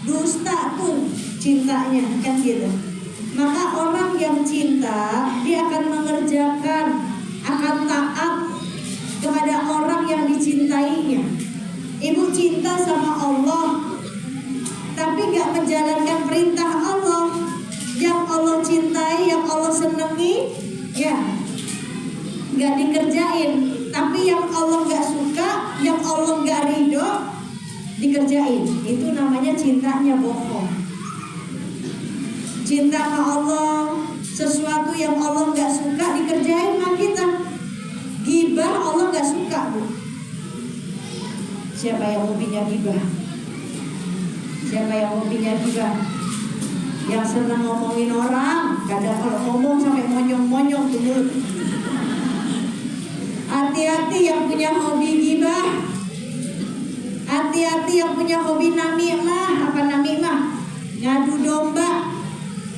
dusta tuh cintanya, kan gitu. Maka orang yang cinta, dia akan mengerjakan, akan taat kepada orang yang dicintainya. Ibu cinta sama Allah, tapi gak menjalankan perintah Allah. Yang Allah cintai, yang Allah senangi, ya gak dikerjain. Tapi yang Allah gak suka, yang Allah gak ridho, dikerjain. Itu namanya cintanya bohong. Cinta sama Allah, sesuatu yang Allah gak suka dikerjain sama kita. Gibah Allah gak suka, Bu. Siapa yang hobinya gibah? Siapa yang hobinya gibah? Yang senang ngomongin orang, kadang kalau ngomong sampai monyong-monyong tuh mulut. Hati-hati yang punya hobi gibah. Hati-hati yang punya hobi namimah. Apa namimah? Ngadu domba,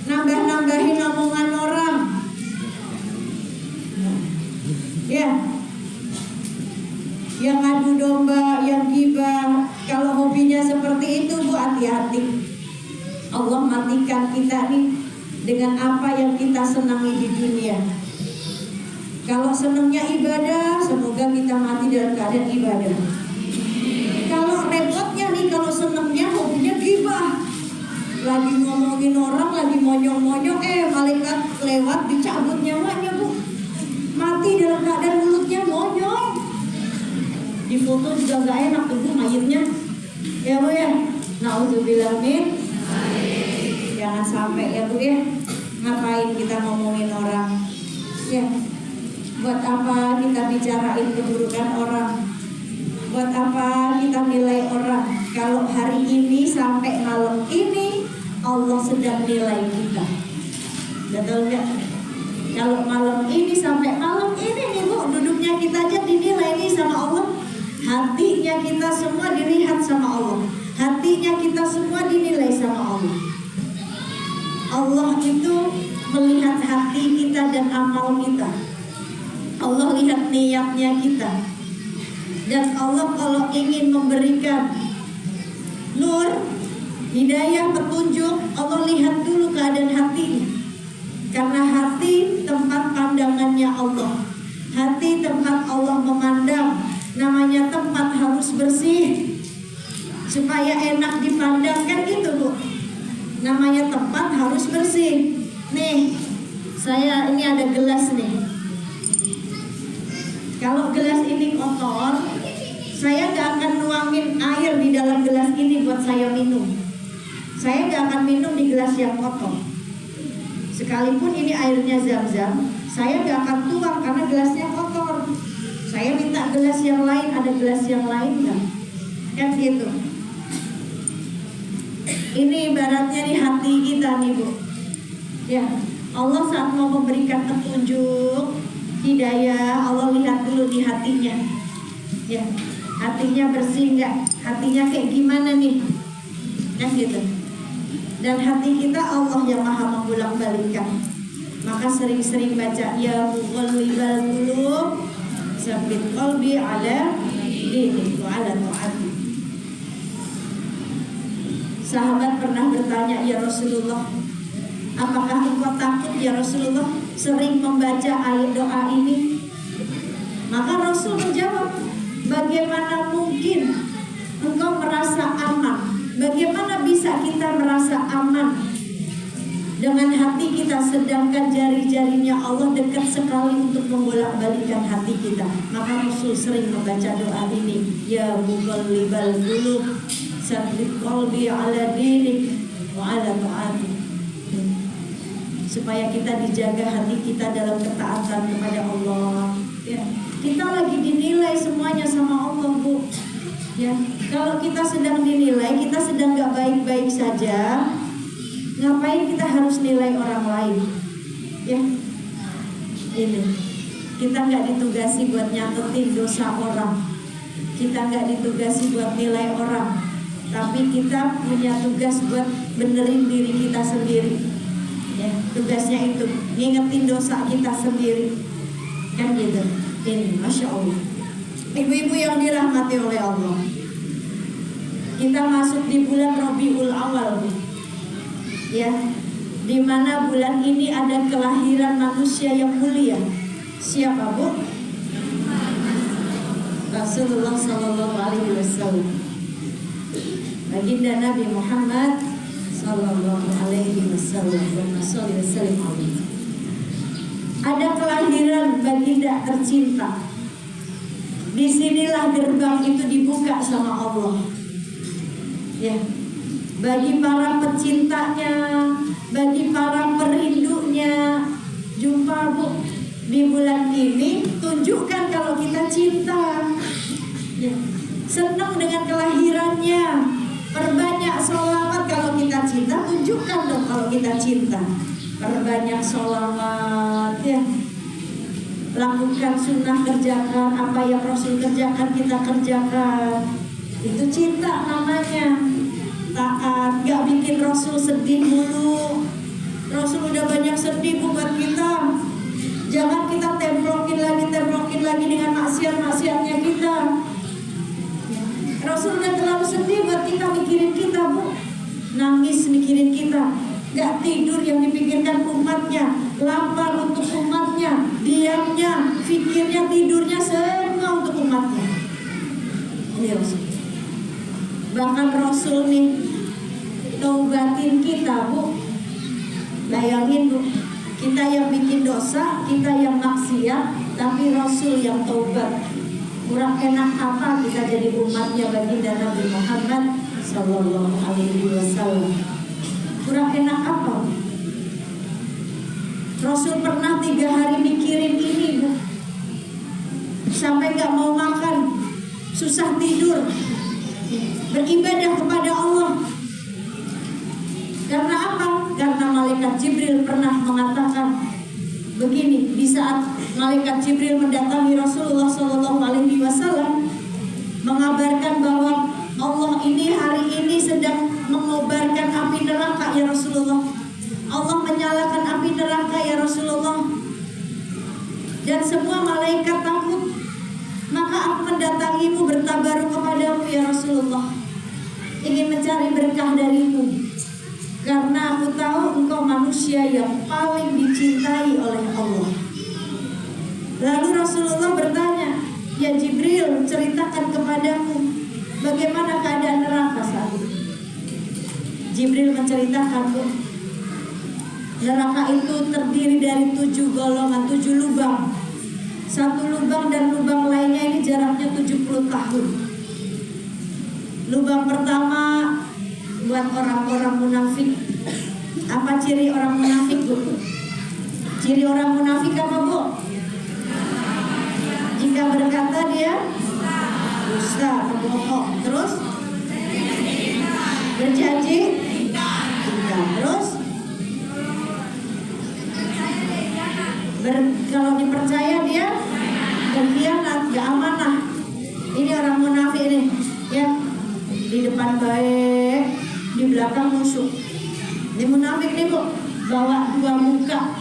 nambah-nambahin omongan orang. Ya, yang ngadu domba, yang gibah. Kalau hobinya seperti itu, Bu, hati-hati. Allah matikan kita nih dengan apa yang kita senangi di dunia. Kalau senangnya ibadah, semoga kita mati dalam keadaan ibadah. Kalau repotnya nih, kalau senangnya hobinya gibah, lagi ngomongin orang, lagi monyong-monyong, malaikat lewat dicabut nyawanya, Bu. Mati dalam keadaan mulutnya monyong. Di foto juga gak enak tuh, Bu, mayitnya. Ya, Bu, ya. Nauzubillah min. Jangan sampai, ya, Bu, ya. Ngapain kita ngomongin orang? Ya. Buat apa kita bicarain keburukan orang? Buat apa kita nilai orang? Kalau hari ini sampai malam ini Allah sedang nilai kita. Betul nggak? Kalau malam ini sampai malam ini nih, Bu, duduknya kita aja dinilai nih sama Allah. Hatinya kita semua dilihat sama Allah. Hatinya kita semua dinilai sama Allah. Allah itu melihat hati kita dan amal kita. Allah lihat niatnya kita. Dan Allah kalau ingin memberikan nur, hidayah, petunjuk, Allah lihat dulu keadaan hati. Karena hati tempat pandangannya Allah. Hati tempat Allah memandang. Namanya tempat harus bersih supaya enak dipandang, kan gitu, Bu. Namanya tempat harus bersih. Nih, saya ini ada gelas nih. Kalau gelas ini kotor, saya gak akan nuangin air di dalam gelas ini buat saya minum. Saya gak akan minum di gelas yang kotor. Sekalipun ini airnya Zam-Zam, saya gak akan tuang karena gelasnya kotor. Saya minta gelas yang lain, ada gelas yang lain gak? Kan gitu. Ini ibaratnya nih hati kita nih, Bu. Ya, Allah saat mau memberikan petunjuk, hidayah, Allah lihat dulu di hatinya. Ya, hatinya bersih nggak? Hatinya kayak gimana nih? Kan gitu. Dan hati kita Allah yang maha membolak-balikkan. Maka sering-sering baca ya muqallibal qulub, tsabbit qalbi ala dinik wa ala ta'ati. Sahabat pernah bertanya, ya Rasulullah, apakah engkau takut ya Rasulullah sering membaca ayat doa ini? Maka Rasul menjawab, bagaimana mungkin engkau merasa aman? Bagaimana bisa kita merasa aman dengan hati kita sedangkan jari-jarinya Allah dekat sekali untuk membolak-balikkan hati kita? Maka Rasul sering membaca doa ini, ya muqallibal qulub, tsabbit qalbi ala dinik wa ala ta'ati. Supaya kita dijaga hati kita dalam ketaatan kepada Allah. Ya, kita lagi dinilai semuanya sama Allah, Bu. Ya, kalau kita sedang dinilai, kita sedang gak baik-baik saja, ngapain kita harus nilai orang lain? Ya, ini kita nggak ditugasi buat nyatetin dosa orang, kita nggak ditugasi buat nilai orang, tapi kita punya tugas buat benerin diri kita sendiri. Ya, tugasnya itu ngingetin dosa kita sendiri, kan gitu. Ini, masya Allah. Ibu-ibu yang dirahmati oleh Allah, kita masuk di bulan Rabiul Awal. Ya, di mana bulan ini ada kelahiran manusia yang mulia. Siapa, Bu? Rasulullah Sallallahu Alaihi Wasallam, baginda Nabi Muhammad Sallallahu Alaihi Wasallam. Ada kelahiran baginda tercinta. Disinilah gerbang itu dibuka sama Allah. Ya, bagi para pecintanya, bagi para perindunya, jumpa Bu di bulan ini. Tunjukkan kalau kita cinta. Ya, senang dengan kelahirannya. Perbanyak sholawat kalau kita cinta. Tunjukkan dong kalau kita cinta. Perbanyak sholawat, ya. Lakukan sunnah, kerjakan apa yang Rasul kerjakan, kita kerjakan. Itu cinta namanya. Taat, gak bikin Rasul sedih dulu. Rasul udah banyak sedih buat kita. Jangan kita templokin lagi dengan maksiat-maksiatnya kita. Rasul udah terlalu sedih buat kita, mikirin kita, Bu. Nangis mikirin kita. Gak tidur yang dipikirkan umatnya, lapar untuk umatnya, diamnya, fikirnya, tidurnya semua untuk umatnya. Ini Rasul. Bahkan Rasul nih taubatin kita, Bu. Bayangin, Bu, kita yang bikin dosa, kita yang maksiat, tapi Rasul yang taubat. Kurang enak apa kita jadi umatnya baginda Nabi Muhammad Sallallahu Alaihi Wasallam? Kurang enak apa? Rasul pernah 3 hari mikirin ini, Bu. Sampai gak mau makan, susah tidur, beribadah kepada Allah. Karena apa? Karena malaikat Jibril pernah mengatakan begini, di saat malaikat Jibril mendatangi Rasulullah SAW, mengabarkan bahwa Allah ini hari ini sedang mengobarkan api neraka, ya Rasulullah. Allah menyalakan api neraka, ya Rasulullah. Dan semua malaikat takut. Maka aku mendatangimu, bertabaruk kepadamu, ya Rasulullah, ingin mencari berkah darimu. Karena aku tahu engkau manusia yang paling dicintai oleh Allah. Lalu Rasulullah bertanya, ya Jibril, ceritakan kepadaku bagaimana keadaan neraka saat itu. Jibril menceritakan, Bu, neraka itu terdiri dari 7 golongan, 7 lubang. Satu lubang dan lubang lainnya ini jaraknya 70 tahun. Lubang pertama buat orang-orang munafik. Apa ciri orang munafik, Bu? Ciri orang munafik apa, Bu? Jika berkata dia dusta, pembohong. Terus berjanji terus kalau dipercaya dia berkhianat, gak amanah. Ini orang munafik nih, ya. Di depan baik, di belakang musuh. Ini munafik nih, Bu, bawa 2 muka.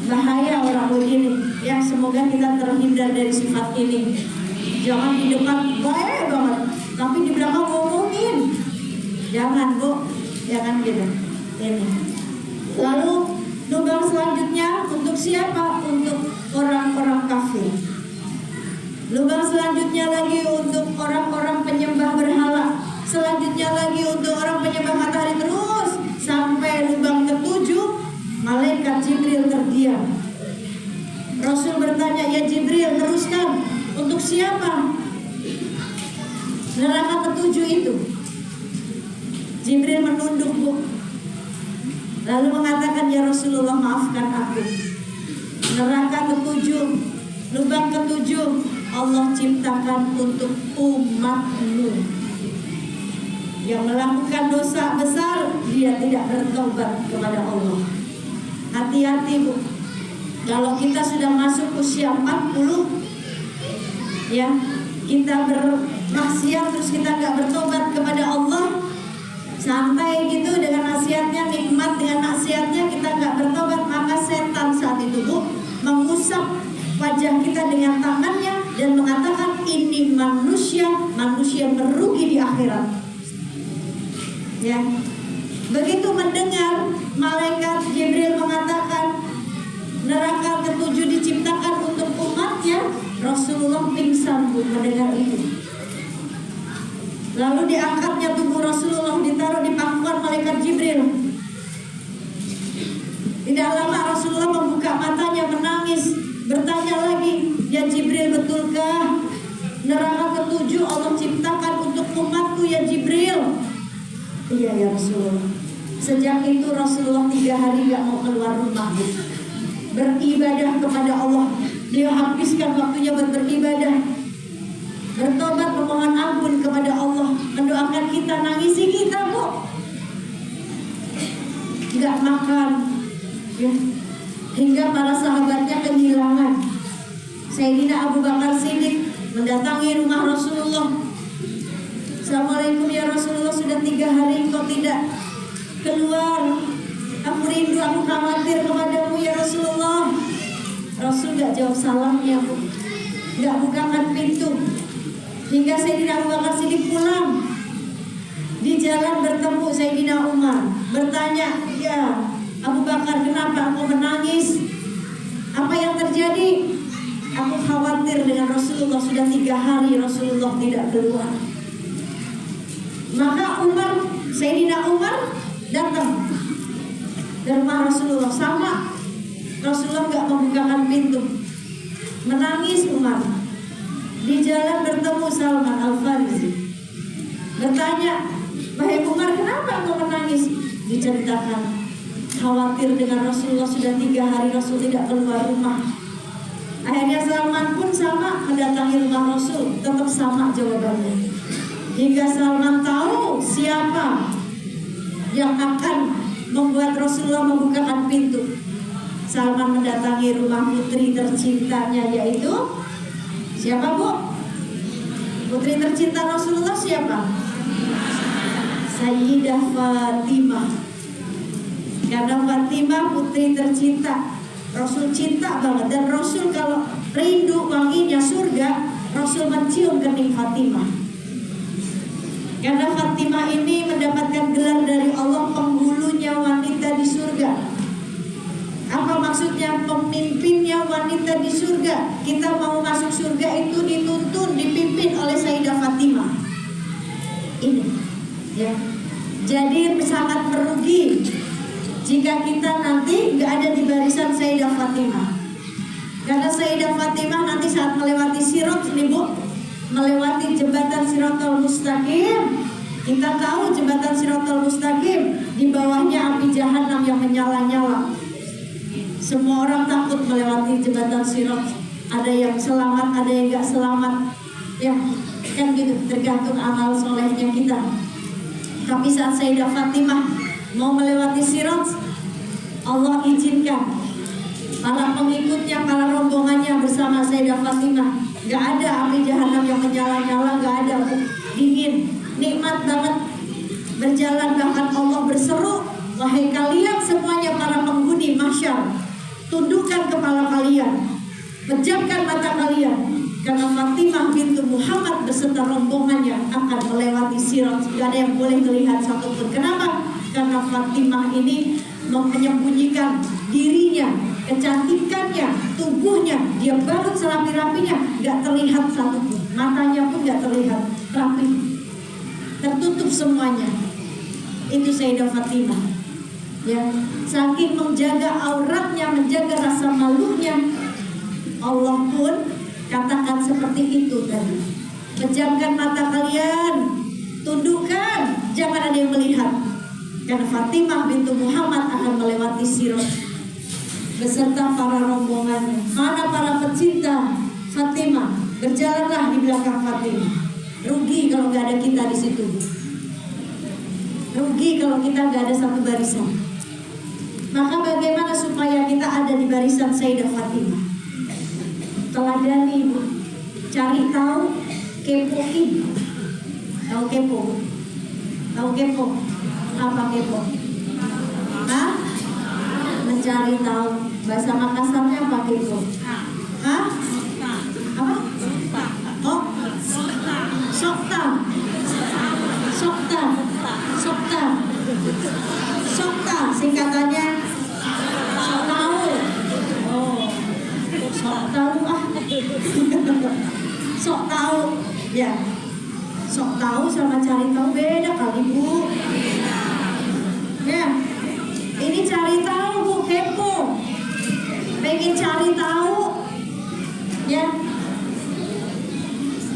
Bahaya orang begini, ya. Semoga kita terhindar dari sifat ini. Jangan di depan baik banget, tapi di belakang ngomongin. Jangan, Bu, jangan gitu. Ini. Lalu lubang selanjutnya untuk siapa? Untuk orang-orang kafir. Lubang selanjutnya lagi untuk orang-orang penyembah berhala. Selanjutnya lagi untuk orang penyembah matahari, terus sampai lubang ke-7 malaikat Jibril terdiam. Rasul bertanya, ya Jibril, teruskan, untuk siapa neraka ke-7 itu? Jibril menunduk, Bu, lalu mengatakan, ya Rasulullah, maafkan aku. Neraka ke-7, lubang ke-7 Allah ciptakan untuk umatmu yang melakukan dosa besar, dia tidak bertobat kepada Allah. Hati-hati, Bu. Kalau kita sudah masuk usia 40, ya, kita bermaksiat terus kita gak bertobat kepada Allah, santai gitu dengan nasihatnya, nikmat dengan nasihatnya, kita gak bertobat, maka setan saat itu, Bu, mengusap wajah kita dengan tangannya dan mengatakan, ini manusia merugi di akhirat. Ya, Begitu mendengar malaikat Jibril mengatakan neraka ketujuh diciptakan untuk umatnya, Rasulullah pingsan mendengar itu. Lalu diangkatnya tubuh Rasulullah, ditaruh di pangkuan malaikat Jibril. Tidak lama Rasulullah membuka matanya, menangis, bertanya lagi, "Ya Jibril, betulkah neraka ketujuh Allah ciptakan untuk umatku ya Jibril?" "Iya ya Rasulullah." Sejak itu Rasulullah 3 hari gak mau keluar rumah, beribadah kepada Allah. Dia habiskan waktunya buat beribadah, bertobat, memohon ampun kepada Allah, mendoakan kita, nangisi kita, Bu. Gak makan ya. Hingga para sahabatnya kehilangan. Sayyidina Abu Bakar Siddiq mendatangi rumah Rasulullah. "Assalamualaikum ya Rasulullah, sudah 3 hari engkau tidak keluar. Aku rindu, aku khawatir kepadamu ya Rasulullah." Rasul gak jawab salamnya, Bu. Gak bukakan pintu. Hingga Sayyidina Abu Bakar Siddiq pulang. Di jalan bertemu Sayyidina Umar, bertanya, "Ya Abu Bakar, kenapa engkau menangis? Apa yang terjadi?" "Aku khawatir dengan Rasulullah, sudah 3 hari Rasulullah tidak keluar." Maka Sayyidina Umar datang ke rumah Rasulullah. Sama, Rasulullah gak membukakan pintu. Menangis Umar. Di jalan bertemu Salman Al-Farisi, bertanya, "Wahai Umar, kenapa engkau menangis?" Diceritakan, khawatir dengan Rasulullah, sudah 3 hari Rasul tidak keluar rumah. Akhirnya Salman pun sama mendatangi rumah Rasul, tetap sama jawabannya. Hingga Salman tahu siapa yang akan membuat Rasulullah membukakan pintu. Salman mendatangi rumah putri tercintanya, yaitu siapa, Bu? Putri tercinta Rasulullah siapa? Sayyidah Fatimah. Karena Fatimah putri tercinta, Rasul cinta banget. Dan Rasul kalau rindu wanginya surga, Rasul mencium kening Fatimah. Karena Fatimah ini mendapatkan gelar dari Allah penghulunya wanita di surga. Apa maksudnya pemimpinnya wanita di surga? Kita mau masuk surga itu dituntun, dipimpin oleh Sayyidah Fatimah. Ini, ya. Jadi sangat merugi jika kita nanti nggak ada di barisan Sayyidah Fatimah. Karena Sayyidah Fatimah nanti saat melewati Sirat nih, Bu, melewati jembatan Siratal Mustaqim. Kita tahu jembatan Siratal Mustaqim, di bawahnya api jahanam yang menyala-nyala. Semua orang takut melewati jembatan Sirat. Ada yang selamat, ada yang gak selamat. Ya, kan gitu, tergantung amal solehnya kita. Tapi saat Sayyidah Fatimah mau melewati Sirat, Allah izinkan para pengikutnya, para rombongannya bersama Sayyidah Fatimah. Gak ada api jahanam yang menyala-nyala, gak ada, dingin, nikmat banget berjalan. Bahkan Allah berseru, "Wahai kalian semuanya para penghuni mahsyar, tundukkan kepala kalian, pejamkan mata kalian, karena Fatimah bintu Muhammad beserta rombongannya akan melewati Sirat. Gak ada yang boleh melihat satupun." Kenapa? Karena Fatimah ini menyembunyikan dirinya, kecantikannya, tubuhnya. Dia bangun serapi-rapinya, gak terlihat satupun. Matanya pun gak terlihat, rapi, tertutup semuanya. Itu Sayyidah Fatimah. Ya, saking menjaga auratnya, menjaga rasa malunya, Allah pun katakan seperti itu tadi. Pejamkan mata kalian, tundukkan, jangan ada yang melihat, karena Fatimah bintu Muhammad akan melewati Sirat beserta para rombongannya. Mana para pecinta Fatimah? Berjalanlah di belakang Fatimah. Rugi kalau nggak ada kita di situ. Rugi kalau kita nggak ada satu barisan. Maka bagaimana supaya kita ada di barisan Sayyidah Fatimah? Teladani, Bu. Cari tahu, kepoin. Tahu kepo? Tahu kepo? Apa kepo? Hah? Mencari tahu. Bahasa Makassarnya apa kepo? Hah? Apa? Oh? Sokta. Sokta. Sokta. Sokta singkatannya sok tahu. Oh, sok tahu ah. Sok tahu ya. Sok tahu sama cari tahu beda kali Bu. Ya, ini cari tahu Bu, kepo. Pengen cari tahu ya.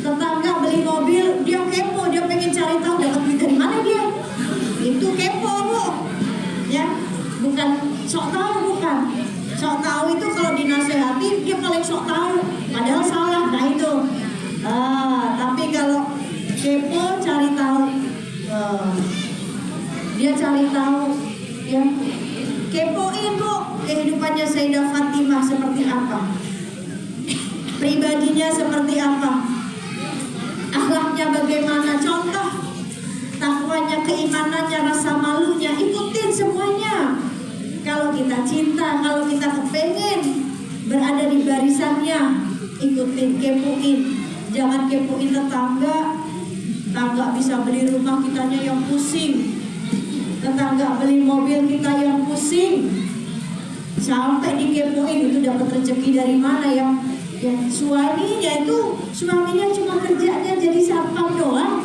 Tetangga beli mobil, dia kepo, dia pengen cari tahu dapat duit dari mana dia. Itu kepo Bu. Ya, bukan sok tahu, bukan. Sok tahu itu kalau dinasehati dia paling sok tahu, padahal salah. Nah itu. Tapi kalau kepo cari tahu, dia cari tahu, ya. Kepoin Bu kehidupannya Sayyidah Fatimah seperti apa, pribadinya seperti apa, akhlaknya bagaimana, contoh takwanya, keimanannya, rasa malunya, ikutin semuanya. Kalau kita cinta, kalau kita kepengen berada di barisannya, ikutin, kepoin. Jangan kepoin tetangga bisa beli rumah, kitanya yang pusing. Tetangga beli mobil, kita yang pusing. Sampai dikepoin itu dapat rezeki dari mana ya? Suaminya cuma kerjanya jadi satpam doang,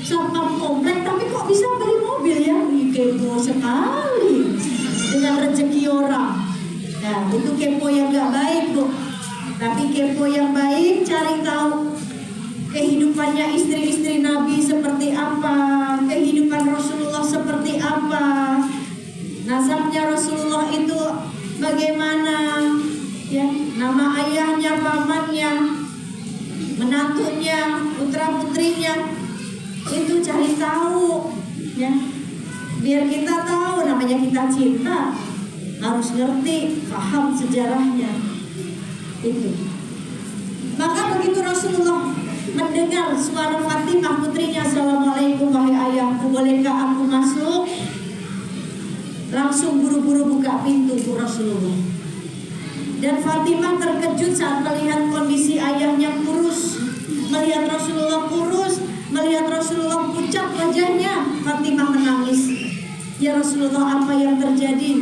satpam komplek, tapi kok bisa beli mobil ya? Kepo sekali dengan rezeki orang. Nah, itu kepo yang gak baik Bu. Tapi kepo yang baik, cari tahu kehidupannya istri-istri Nabi seperti apa, kehidupan Rasulullah seperti apa, nasabnya Rasulullah itu bagaimana, ya, nama ayahnya, pamannya, menantunya, putra-putrinya, itu cari tahu, ya, biar kita tahu. Namanya kita cinta, harus ngerti, paham sejarahnya. Itu. Maka begitu Rasulullah mendengar suara Fatimah putrinya, "Assalamualaikum wahai ayahku, bolehkah aku masuk?" Langsung buru-buru buka pintu Bu Rasulullah. Dan Fatimah terkejut saat melihat kondisi ayahnya kurus, melihat Rasulullah kurus, melihat Rasulullah pucat wajahnya. Fatimah menangis. "Ya Rasulullah, apa yang terjadi?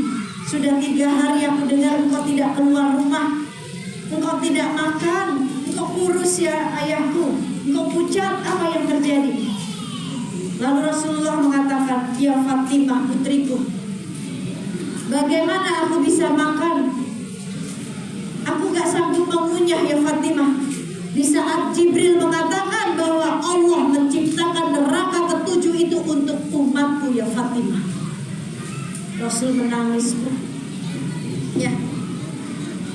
Sudah 3 hari aku dengar engkau tidak keluar rumah, engkau tidak makan, engkau kurus ya ayahku, engkau pucat, apa yang terjadi?" Lalu Rasulullah mengatakan, "Ya Fatimah putriku, bagaimana aku bisa makan? Aku gak sanggup mengunyah ya Fatimah. Di saat Jibril mengatakan bahwa Allah menciptakan neraka ke-7 itu untuk umatku ya Fatimah." Rasul menangis Bu. Ya.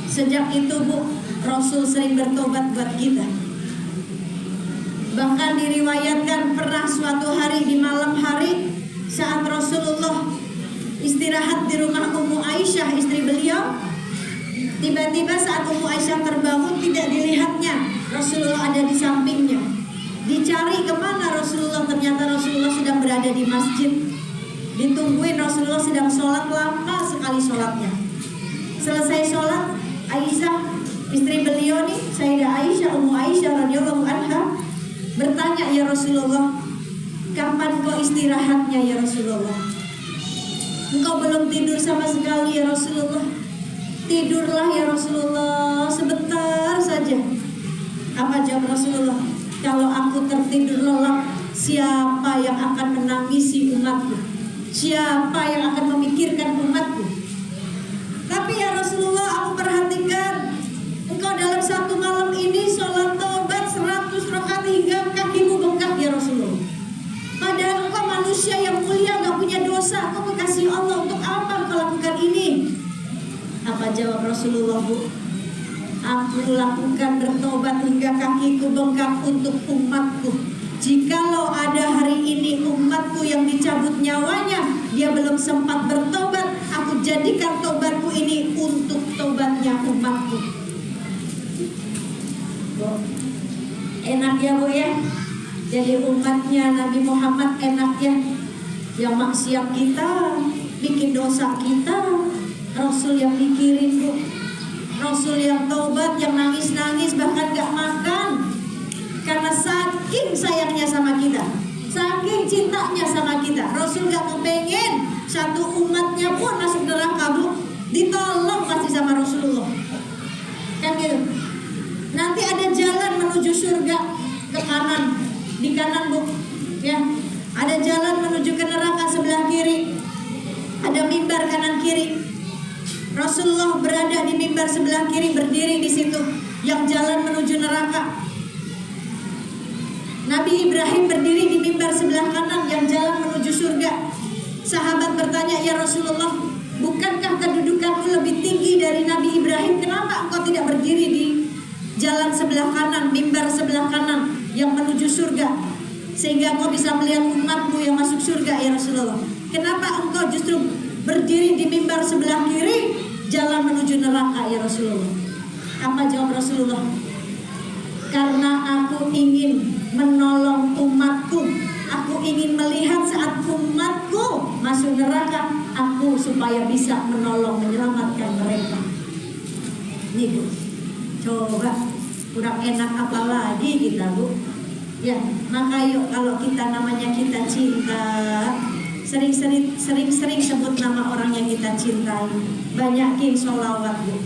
Sejak itu Bu, Rasul sering bertobat buat kita. Bahkan diriwayatkan pernah suatu hari di malam hari saat Rasulullah istirahat di rumah Ummu Aisyah, istri beliau, tiba-tiba saat Ummu Aisyah terbangun tidak dilihatnya Rasulullah ada di sampingnya. Dicari kemana Rasulullah, ternyata Rasulullah sedang berada di masjid. Ditungguin, Rasulullah sedang sholat, lama sekali sholatnya. Selesai sholat, Aisyah, istri beliau nih, Sayyidah Aisyah, Ummu Aisyah radhiyallahu anha, bertanya, "Ya Rasulullah, kapan kau istirahatnya ya Rasulullah? Engkau belum tidur sama sekali ya Rasulullah. Tidurlah ya Rasulullah, sebentar saja." Apa jawab Rasulullah? "Kalau aku tertidur lelap, siapa yang akan menangisi umatku? Siapa yang akan memikirkan umatku? Tapi ya Rasulullah, aku perhatikan engkau dalam satu malam ini sholat taubat 100 rakaat hingga kakimu bengkak ya Rasulullah. Padahal engkau manusia yang mulia, gak punya dosa, engkau kekasih Allah, untuk apa engkau lakukan ini?" Apa jawab Rasulullah Bu? "Aku lakukan bertobat hingga kakiku bengkak untuk umatku. Jikalau ada hari ini umatku yang dicabut nyawanya, dia belum sempat bertobat, aku jadikan tobatku ini untuk tobatnya umatku." Bu, enak ya Bu ya, jadi umatnya Nabi Muhammad enak ya. Yang maksiat kita, bikin dosa kita, Rasul yang mikirin Bu. Rasul yang taubat, yang nangis-nangis, bahkan gak makan. Karena saking sayangnya sama kita, saking cintanya sama kita, Rasul gak kepengen satu umatnya pun masuk neraka Bu, ditolong pasti sama Rasulullah. Kan gitu. Nanti ada jalan menuju surga ke kanan, di kanan Bu. Ya, ada jalan menuju ke neraka sebelah kiri. Ada mimbar kanan kiri. Rasulullah berada di mimbar sebelah kiri, berdiri di situ yang jalan menuju neraka. Nabi Ibrahim berdiri di mimbar sebelah kanan yang jalan menuju surga. Sahabat bertanya, "Ya Rasulullah, bukankah kedudukanmu lebih tinggi dari Nabi Ibrahim? Kenapa engkau tidak berdiri di jalan sebelah kanan, mimbar sebelah kanan yang menuju surga, sehingga engkau bisa melihat umatmu yang masuk surga ya Rasulullah? Kenapa engkau justru berdiri di mimbar sebelah kiri, jalan menuju neraka ya Rasulullah?" Apa jawab Rasulullah? "Karena aku ingin menolong umatku. Aku ingin melihat saat umatku masuk neraka, aku supaya bisa menolong, menyelamatkan mereka." Nih Bu, coba kurang enak apa lagi kita Bu? Ya, maka yuk kalau kita namanya kita cinta, sering-sering sebut nama orang yang kita cintai. Banyakin sholawat Bu.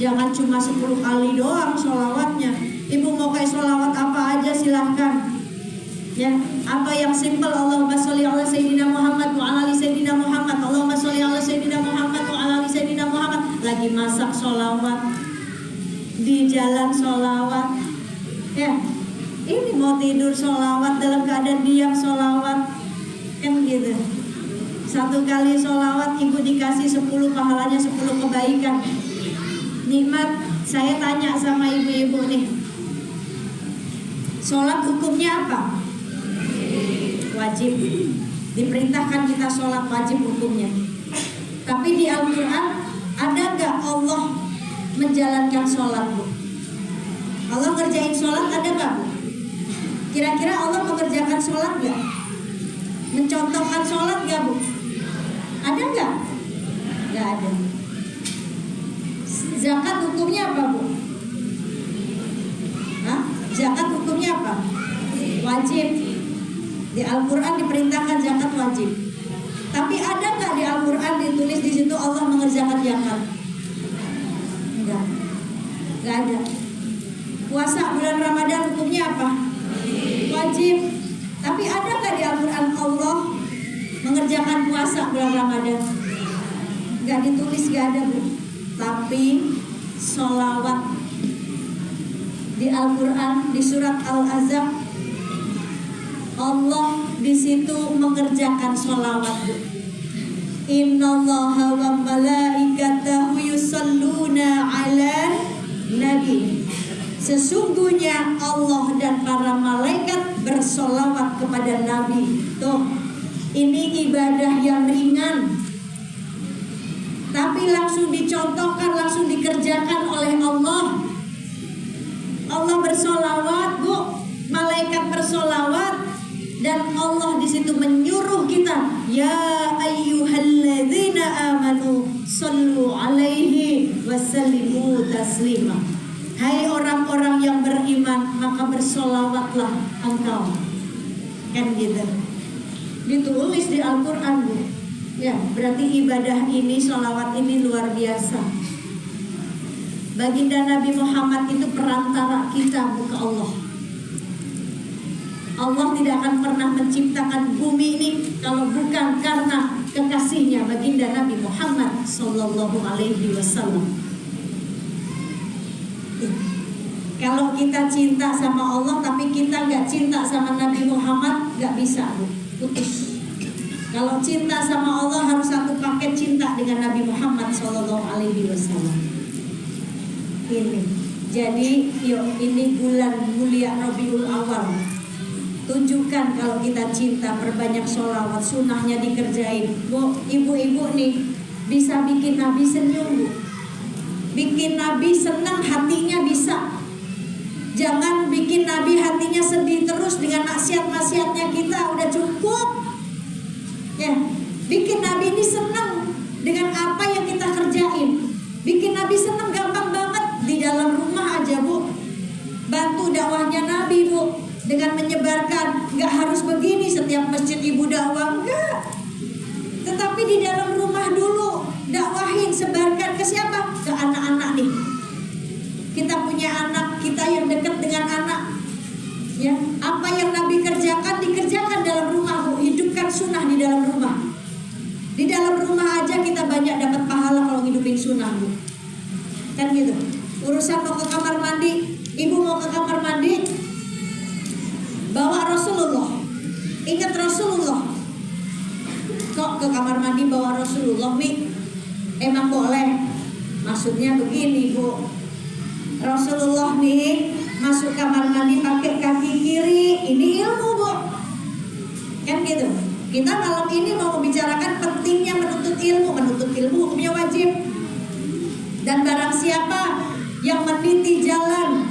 Jangan cuma 10 kali doang sholawatnya. Ibu mau kayak sholawat apa aja silahkan. Ya, apa yang simple, Allahumma sholli ala sayyidina Muhammad wa ala ali sayyidina Muhammad, Allahumma sholli ala sayyidina Muhammad wa ala ali sayyidina Muhammad. Lagi masak sholawat, di jalan sholawat. Ya, ini mau tidur sholawat, dalam keadaan diam sholawat. Kan gitu. Satu kali sholawat ibu dikasih 10 pahalanya, 10 kebaikan. Nikmat. Saya tanya sama ibu-ibu nih, sholat hukumnya apa? Wajib. Diperintahkan kita sholat wajib hukumnya. Tapi di Al-Quran ada gak Allah menjalankan sholat Bu? Allah ngerjain sholat ada gak Bu? Kira-kira Allah mengerjakan sholat gak? Mencontohkan sholat gak Bu? Ada gak? Gak ada. Zakat hukumnya apa Bu? Hah? Zakat hukumnya apa? Wajib. Di Al-Quran diperintahkan zakat wajib. Tapi ada nggak di Al-Quran ditulis di situ Allah mengerjakan zakat? Enggak. Nggak ada. Puasa bulan Ramadan hukumnya apa? Wajib. Tapi ada nggak di Al-Quran Allah mengerjakan puasa bulan Ramadan? Nggak ditulis, nggak ada Bu. Tapi sholawat di Al-Quran di surat Al-Ahzab Allah di situ mengerjakan sholawat Bu. Innallaha wa malaikatahu yusalluna 'alan nabi. Sesungguhnya Allah dan para malaikat bersolawat kepada Nabi. Tuh, ini ibadah yang ringan, tapi langsung dicontohkan, langsung dikerjakan oleh Allah. Allah bersolawat Bu, malaikat bersolawat, dan Allah di situ menyuruh kita, ya ayyuhalladzina amanu sallu alaihi wasallimu taslima. Hai orang-orang yang beriman, maka bersolawatlah engkau. Kan gitu. Ditulis di Al-Quran Bu. Ya, berarti ibadah ini, sholawat ini luar biasa. Baginda Nabi Muhammad itu perantara kita ke Allah. Allah tidak akan pernah menciptakan bumi ini kalau bukan karena kekasihnya baginda Nabi Muhammad Sallallahu Alaihi Wasallam. Kalau kita cinta sama Allah tapi kita nggak cinta sama Nabi Muhammad, nggak bisa Bu, putus. Kalau cinta sama Allah harus satu paket cinta dengan Nabi Muhammad Sallallahu Alaihi Wasallam. Ini, jadi yuk, ini bulan mulia Rabiul Awal. Tunjukkan kalau kita cinta, perbanyak sholawat, sunnahnya dikerjain. Bu, ibu-ibu nih bisa bikin Nabi senyum Bu. Bikin Nabi senang hatinya bisa. Jangan bikin Nabi hatinya sedih terus dengan maksiat-maksiatnya kita, udah cukup. Ya, bikin Nabi ini senang dengan apa yang kita kerjain. Bikin Nabi senang gampang banget. Di dalam rumah aja Bu, bantu dakwahnya Nabi Bu, dengan menyebarkan. Gak harus begini setiap masjid ibu dakwah, enggak. Tetapi Tapi di dalam rumah dulu dakwahin, sebarkan ke siapa? Ke anak-anak nih. Kita punya anak, kita yang dekat dengan anak. Ya, apa yang Nabi kerjakan dikerjakan dalam rumah, Bu. Hidupkan sunnah di dalam rumah. Di dalam rumah aja kita banyak dapat pahala kalau hidupin sunnah, Bu. Kan gitu. Urusan mau ke kamar mandi, ibu mau ke kamar mandi, bawa Rasulullah. Ingat Rasulullah. Kok ke kamar mandi bawa Rasulullah, Mi? Emang boleh? Maksudnya begini, Bu. Rasulullah nih masuk kamar mandi pakai kaki kiri. Ini ilmu, Bu. Kan gitu. Kita malam ini mau membicarakan pentingnya menuntut ilmu. Menuntut ilmu hukumnya wajib. Dan barang siapa yang meniti jalan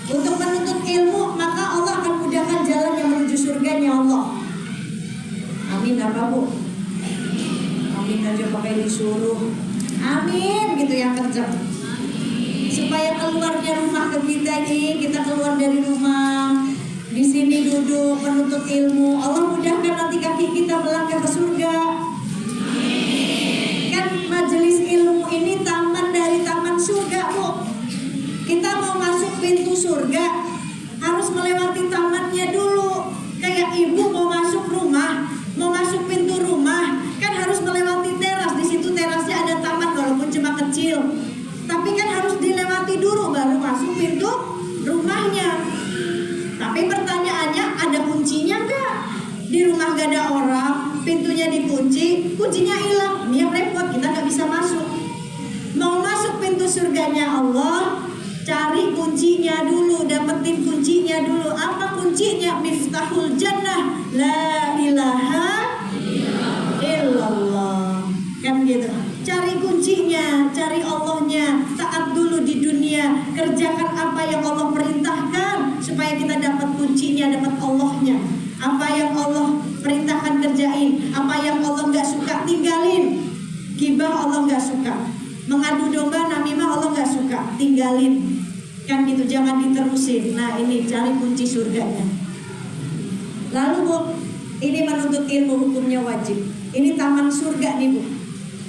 untuk menuntut ilmu, maka Allah akan mudahkan jalan yang menuju surganya Allah. Amin apa, Bu? Amin aja pakai disuruh. Amin gitu yang kencang. Supaya keluarnya rumah ke kita nih, kita keluar dari rumah, di sini duduk menuntut ilmu. Allah mudahkan nanti kaki kita melangkah ke surga. Kan majelis ilmu ini taman dari taman surga, Bu. Kita mau masuk pintu surga harus melewati tamannya dulu. Kayak ibu mau masuk rumah, mau masuk pintu rumah, kan harus melewati teras. Di situ terasnya ada taman walaupun cuma kecil. Tapi kan harus dilewati dulu baru masuk pintu rumahnya. Tapi pertanyaannya, ada kuncinya nggak? Di rumah gak ada orang, pintunya dikunci, kuncinya hilang. Ini yang repot, kita nggak bisa masuk. Mau masuk pintu surganya Allah, cari kuncinya dulu, dapetin kuncinya dulu. Apa kuncinya? Miftahul jannah, la ilaha illallah. Kan gitu. Cari kuncinya, cari Allahnya. Taat dulu di dunia, kerjakan apa yang Allah perintahkan supaya kita dapat kuncinya, dapat Allahnya. Apa yang Allah perintahkan kerjain, apa yang Allah nggak suka tinggalin. Gibah Allah nggak suka, mengadu domba namimah Allah nggak suka, tinggalin. Kan gitu, jangan diterusin. Nah ini cari kunci surganya. Lalu, Bu, ini menuntut ilmu hukumnya wajib. Ini taman surga nih, Bu.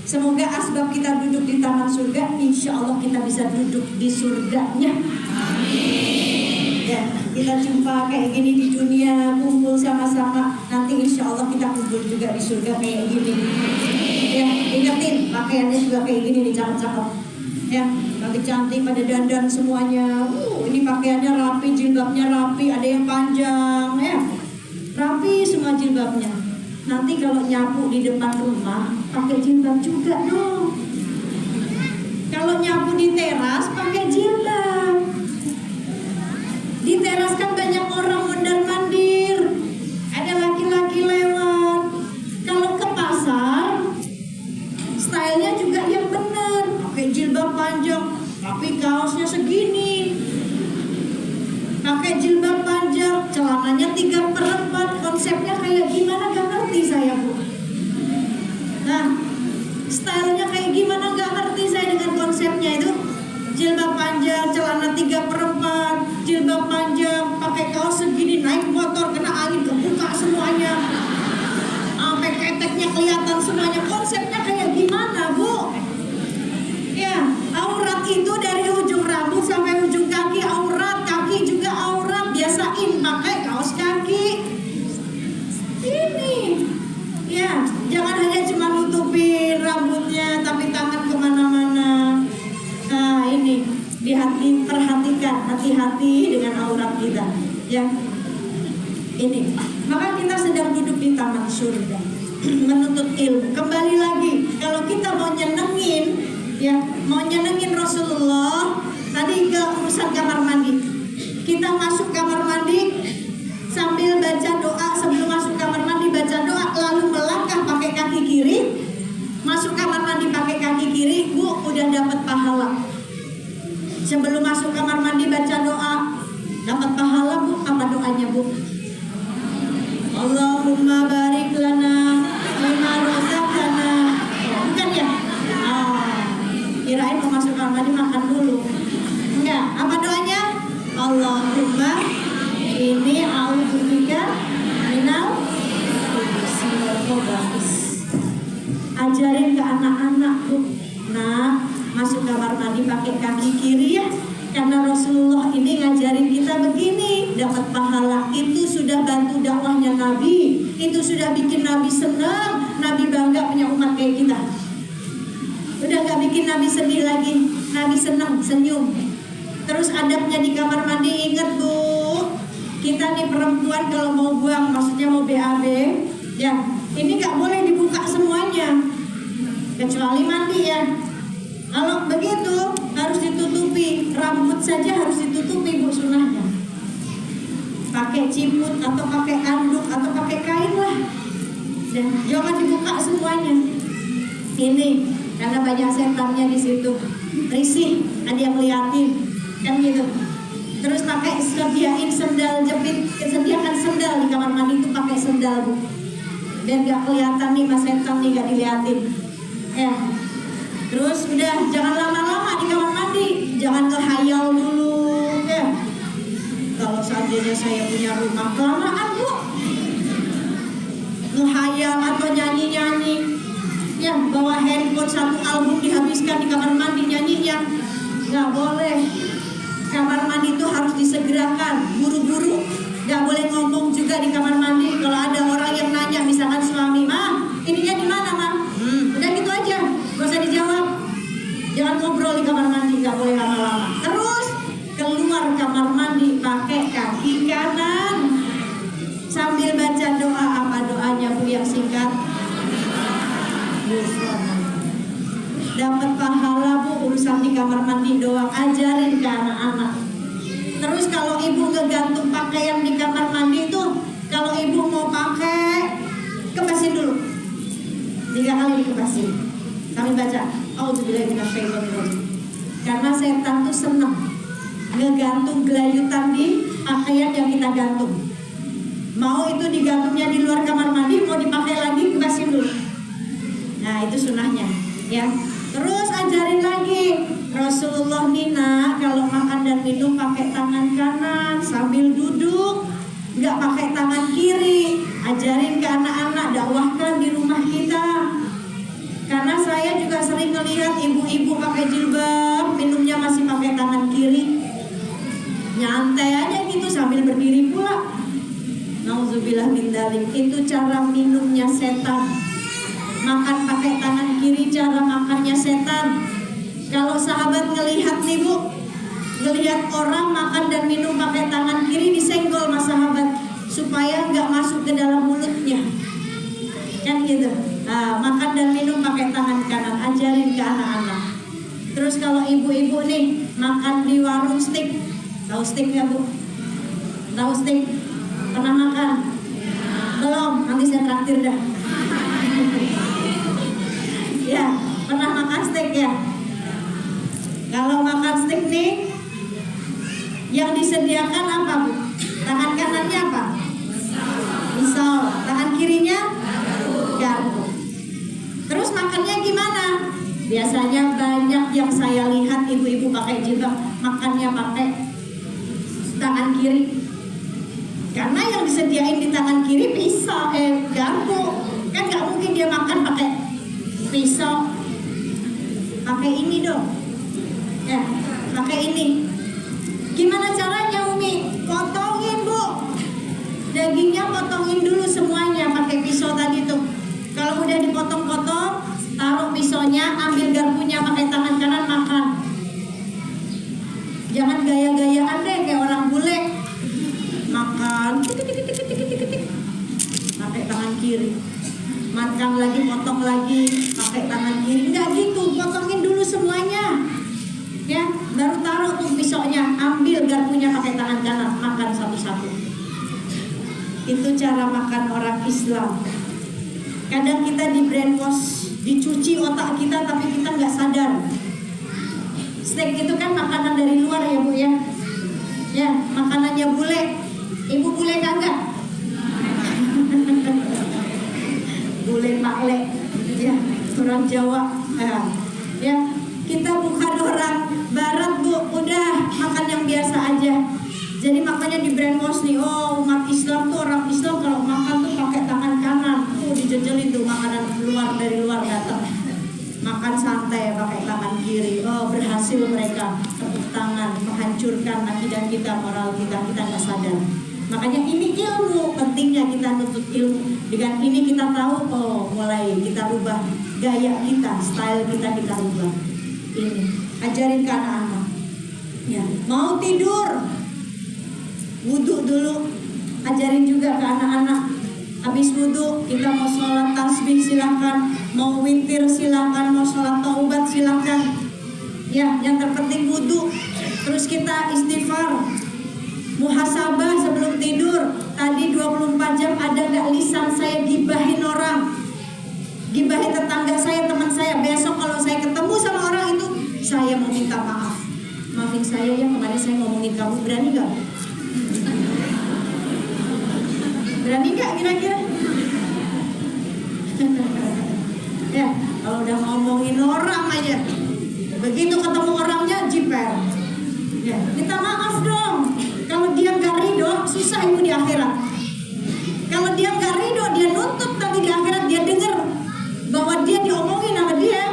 Semoga asbab kita duduk di taman surga, insya Allah kita bisa duduk di surganya. Amin. Ya, kita jumpa kayak gini di dunia, kumpul sama-sama. Nanti insya Allah kita kumpul juga di surga kayak gini. Ya, ingatin pakaiannya juga kayak gini nih, cakep-cakep. Ya, cantik-cantik pada dandan semuanya. Ini pakaiannya rapi, jilbabnya rapi, ada yang panjang, ya. Rapi semua jilbabnya. Nanti kalau nyapu di depan rumah pakai jilbab juga dong. Kalau nyapu di teras pakai jilbab. Di teras kan banyak orang mondar-mandir, ada laki-laki lewat. Kalau ke pasar, stylenya juga yang benar, pakai jilbab panjang, tapi kaosnya segini. Pakai jilbab panjang, celananya 3/4, konsepnya kayak gimana gak ngerti saya, Bu. Nah, stylenya kayak gimana gak ngerti saya dengan konsepnya itu. Jilbab panjang, celana 3/4, jilbab panjang, pakai kaos segini, naik motor kena angin kebuka semuanya, sampai keteknya kelihatan semuanya. Konsepnya kayak gimana, Bu? Ya, aurat itu dari ujung rambut sampai ujung kaki aurat, kaki juga aurat. Biasain pakai kaos kaki. Ini, ya, jangan hanya cuma nutupin rambutnya, tapi tangan kemana-mana. Nah, ini perhatikan, hati-hati dengan aurat kita, ya. Ini, maka kita sedang duduk di taman surga, menuntut ilmu. Kembali lagi, kalau kita mau nyenengin, ya, mau nyenengin Rasulullah, tadi ke urusan kamar mandi. Kita masuk kamar mandi sambil baca doa. Sebelum masuk kamar mandi baca doa, lalu melangkah pakai kaki kiri. Masuk kamar mandi pakai kaki kiri, Bu, udah dapat pahala. Sebelum masuk kamar mandi baca doa, dapat pahala, Bu. Apa doanya, Bu? Allahumma barik lana lima razaqtana. Bukan ya? Kirain mau masuk kamar mandi makan dulu. Enggak, apa doanya? Allahumma ini a'udzubika minal khubuthi wal khaba'is. anak-anak Bu, nah masuk kamar mandi pakai kaki kiri ya, karena Rasulullah ini ngajarin kita begini, dapat pahala. Itu sudah bantu dakwahnya Nabi, itu sudah bikin Nabi senang, Nabi bangga punya umat kayak kita. Udah gak bikin Nabi sedih lagi, Nabi senang, senyum. Terus adabnya di kamar mandi, ingat Bu, kita nih perempuan kalau mau buang, maksudnya mau BAB ya, ini gak boleh dibuka semuanya, kecuali mandi ya. Kalau begitu harus ditutupi, rambut saja harus ditutupi Bu, sunahnya. Pakai ciput atau pakai anduk atau pakai kain lah. Dan jangan dibuka semuanya. Ini karena banyak setannya di situ. Risih, ada yang ngeliatin, kan gitu. Terus pakai sediain sendal jepit, sediakan sendal di kamar mandi itu, pakai sendal Bu. Biar gak kelihatan nih mas setan nih, gak diliatin. Ya. Terus udah jangan lama-lama di kamar mandi, jangan ngehayal dulu ya. Kalau seandainya saya punya rumah kelamaan Bu, ngehayal atau nyanyi-nyanyi ya, bawa handphone satu album dihabiskan di kamar mandi nyanyinya, nggak boleh. Kamar mandi itu harus disegerakan, buru-buru. Nggak boleh ngomong juga di kamar mandi. Kalau ada orang yang nanya, misalkan suami, "Ma, ininya di mana, Ma?" Udah gitu aja, gak usah dijawab. Jangan ngobrol di kamar mandi, nggak boleh lama-lama. Terus keluar kamar mandi pakai kaki kanan sambil baca doa. Apa doanya Bu yang singkat? Dapat pahala Bu, urusan di kamar mandi doang, ajarin ke anak-anak. Terus kalau ibu ngegantung pakaian di kamar mandi itu, kalau ibu mau pakai, kepasin dulu 3 kali, dikepasin sambil baca A'udzubillahi minasyaitonirrajim. Karena setan tuh senang ngegantung gelayutan di pakaian yang kita gantung. Mau itu digantungnya di luar kamar mandi, mau dipakai lagi, kepasin dulu. Nah itu sunahnya ya. Terus ajarin lagi, Rasulullah Nina kalau makan dan minum pakai tangan kanan sambil duduk, nggak pakai tangan kiri. Ajarin ke anak-anak, dakwahkan di rumah kita. Karena saya juga sering melihat ibu-ibu pakai jilbab, minumnya masih pakai tangan kiri, nyantai aja gitu sambil berdiri pula. Nauzubillah min dzalik. Itu cara minumnya setan. Makan pakai tangan kiri, cara makannya setan. Kalau sahabat ngelihat nih Bu, ngelihat orang makan dan minum pakai tangan kiri, disenggol sama sahabat supaya nggak masuk ke dalam mulutnya, kan gitu. Nah, makan dan minum pakai tangan kanan, ajarin ke anak-anak. Terus kalau ibu-ibu nih makan di warung steak, tahu steak ya Bu? Tahu steak? Pernah makan? Belum? Nanti saya traktir dah. Ya, pernah makan steak ya? Kalau makan steak nih, yang disediakan apa Bu? Tangan kanannya apa? Pisau. Tangan kirinya? Garpu. Terus makannya gimana? Biasanya banyak yang saya lihat ibu-ibu pakai jilbab makannya pakai tangan kiri. Karena yang disediain di tangan kiri pisau, garpu. Kan nggak mungkin dia makan pakai pisau. Pakai ini dong. Ya, pakai ini. Gimana caranya Umi? Potongin Bu. Dagingnya potongin dulu semuanya pakai pisau tadi tuh. Kalau udah dipotong-potong, taruh pisaunya, ambil garpunya pakai tangan kanan, makan. Jangan gaya-gayaan deh kayak orang bule. Makan, pakai tangan kiri. Makan lagi, potong lagi, pakai tangan kiri. Enggak gitu, potongin dulu semuanya. Ya, baru taruh tuh pisaunya, ambil garpunya pakai tangan kanan, makan satu-satu. Itu cara makan orang Islam. Kadang kita di brainwash, dicuci otak kita tapi kita nggak sadar. Steak itu kan makanan dari luar ya Bu ya. Ya, makanannya bule. Ibu bule kagak? Bule paklek. Ya, orang Jawa. Ya, kita bukan orang Barat Bu, udah makan yang biasa aja. Jadi makanya di brainwash nih, oh umat Islam tuh, orang Islam kalau makan tuh pakai tangan kanan. Tuh dijejelin tuh makanan luar, dari luar datang. pakai tangan kiri. Oh, berhasil mereka tepuk tangan, menghancurkan akidah kita, moral kita nggak sadar. Makanya ini ilmu, pentingnya kita nuntut ilmu. Dengan ini kita tahu, oh mulai kita rubah gaya kita, style kita rubah. Ini, ajarin ke anak-anak. Ya, mau tidur, wudhu dulu, ajarin juga ke anak-anak. Habis wudhu kita mau sholat tasbih silakan, mau witir silakan, mau sholat taubat silakan. Ya, yang terpenting wudhu. Terus kita istighfar, muhasabah sebelum tidur. Tadi 24 jam ada gak lisan saya gibahin orang, gibahin tetangga saya, teman saya. Besok kalau saya ketemu sama orang itu, saya mau minta maaf. Maafin saya ya, kemarin saya ngomongin kamu. Berani gak? Berani gak kira-kira? Ya, kalau udah ngomongin orang aja, begitu ketemu orangnya jiper. Ya, minta maaf dong. Kalau dia gak ridho, susah itu di akhirat. Kalau dia gak ridho, dia nuntut, tapi di akhirat dia dengar bahwa dia diomongin sama dia.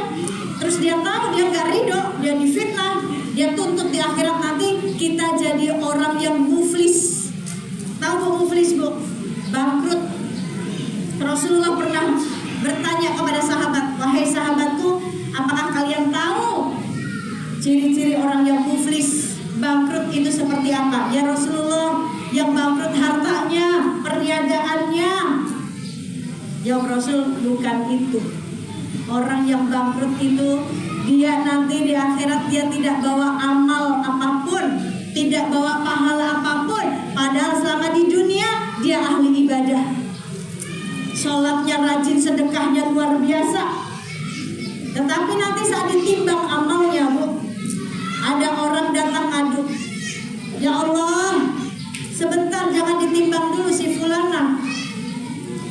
Terus dia tahu dia gak ridho, dia difitnah, dia tuntut di akhirat. Nanti kita jadi orang yang muflis. Tahu bu muflis bu? Bangkrut. Rasulullah pernah bertanya kepada sahabat, wahai sahabatku, apakah kalian tahu ciri-ciri orang yang muflis, bangkrut itu seperti apa? Ya Rasulullah, yang bangkrut hartanya, perniagaannya. Jawab Rasul, bukan itu. Orang yang bangkrut itu, dia nanti di akhirat dia tidak bawa amal apapun, tidak bawa pahala apapun. Padahal selama di dunia dia ahli ibadah, sholatnya rajin, sedekahnya luar biasa. Tetapi nanti saat ditimbang amalnya bu, ada orang datang ngadu, ya Allah, sebentar jangan ditimbang dulu si fulana.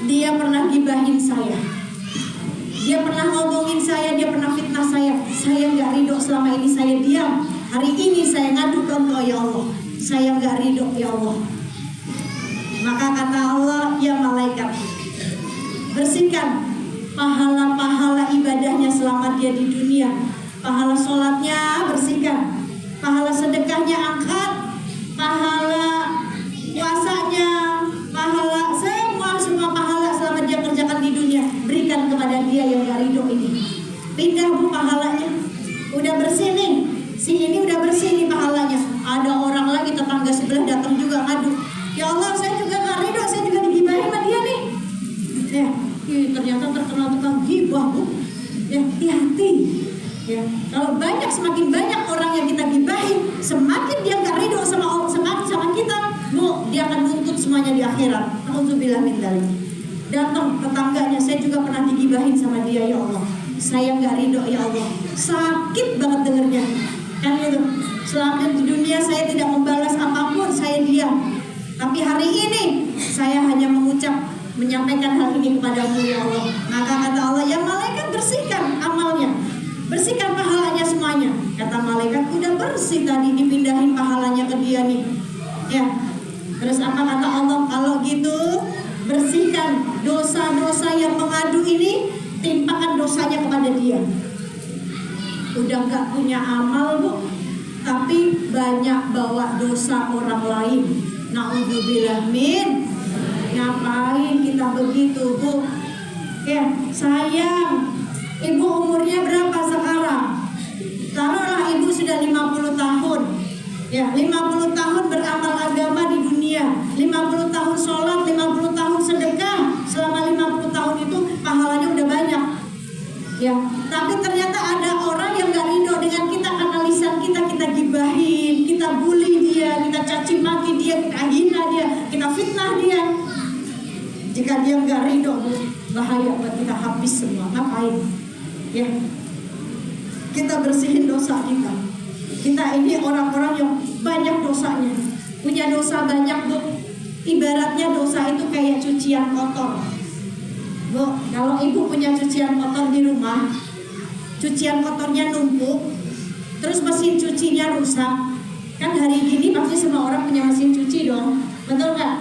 Dia pernah gibahin saya, dia pernah ngomongin saya, dia pernah fitnah saya nggak ridho selama ini, saya diam. Hari ini saya ngadu ke Engkau ya Allah, saya nggak ridho ya Allah. Maka kata Allah, ya malaikat, bersihkan pahala-pahala ibadahnya selama dia di dunia. Pahala sholatnya bersihkan, pahala sedekahnya angkat, pahala puasanya, pahala semua pahala selama dia kerjakan di dunia, berikan kepada dia yang gak ridho ini. Pindah bu pahalanya, udah bersih nih, si ini udah bersih nih pahalanya. Ada orang lagi tetangga sebelah datang juga ngadu, ya Allah saya juga gak ridho, saya juga digibahin sama dia nih. Ya, ternyata terkenal tukang gibah bu. Ya, hati-hati. Ya, kalau semakin banyak orang yang kita gibahin, semakin dia gak ridho sama kita, bu, dia akan nuntut semuanya di akhirat. Alhamdulillah min dzalik. Datang tetangganya, saya juga pernah digibahin sama dia ya Allah, saya gak ridho ya Allah, sakit banget dengernya. Kan itu, selama di dunia saya tidak membalas apapun, saya diam. Tapi hari ini saya hanya menyampaikan hal ini kepadamu ya Allah. Maka kata Allah, ya malaikat bersihkan amalnya, bersihkan pahalanya semuanya. Kata malaikat, udah bersih tadi, dipindahin pahalanya ke dia nih. Ya. Terus apa kata Allah? Kalau gitu bersihkan dosa-dosa yang mengadu ini, timpakan dosanya kepada dia. Udah gak punya amal bu, tapi banyak bawa dosa orang lain. Na'udzubillah min. Ngapain kita begitu bu? Ya sayang, ibu umurnya berapa sekarang? Taruhlah ibu sudah 50 tahun. Ya, 50 tahun beramal agama di dunia, 50 tahun sholat, 50 tahun sedekah. Selama 50 tahun itu pahalanya udah banyak. Ya, tapi ternyata ada orang yang gak ridho dengan kita, analisan kita gibahin, kita bully dia, kita caci maki dia, kita hina dia, kita fitnah dia. Jika dia gak ridho, bahaya buat kita, habis semua. Ngapain? Ya, kita bersihin dosa kita. Kita ini orang-orang yang banyak dosanya, punya dosa banyak bu. Ibaratnya dosa itu kayak cucian kotor. Bu, kalau ibu punya cucian kotor di rumah, cucian kotornya numpuk, terus mesin cucinya rusak. Kan hari gini pasti semua orang punya mesin cuci dong, betul nggak?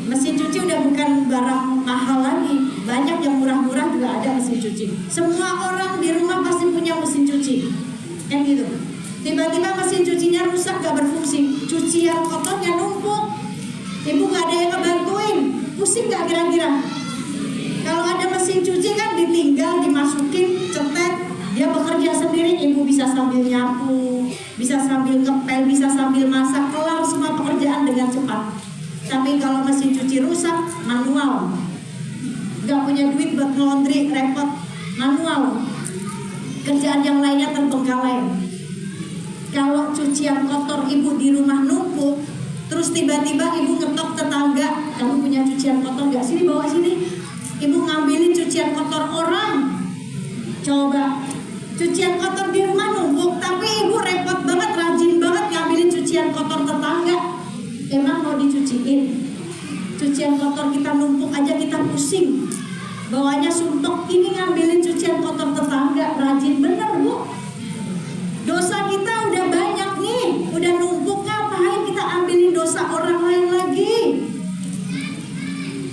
Mesin cuci udah bukan barang mahal lagi, banyak yang murah-murah juga ada mesin cuci. Semua orang di rumah pasti punya mesin cuci, kan gitu. Tiba-tiba mesin cucinya rusak, gak berfungsi, cucian kotornya numpuk, ibu gak ada yang ngebantuin, pusing gak kira-kira? Kalau ada mesin cuci kan ditinggal, dimasukin, cetek, dia bekerja sendiri, ibu bisa sambil nyapu, bisa sambil ngepel, bisa sambil masak, kelar semua pekerjaan dengan cepat. Tapi kalau mesin cuci rusak, manual, gak punya duit buat laundry, repot, manual, kerjaan yang lainnya terbengkalai. Kalau cucian kotor ibu di rumah numpuk, terus tiba-tiba ibu ngetok tetangga, kamu punya cucian kotor gak? Sini bawa sini. Ibu ngambilin cucian kotor orang. Coba, cucian kotor di rumah numpuk, tapi ibu repot banget, rajin banget ngambilin cucian kotor tetangga. Emang mau dicuciin? Cucian kotor kita numpuk aja kita pusing, bawanya sumpek, ini ngambilin cucian kotor tetangga. Rajin bener bu. Dosa kita udah banyak nih, udah numpuk, ngapain kita ambilin dosa orang lain lagi?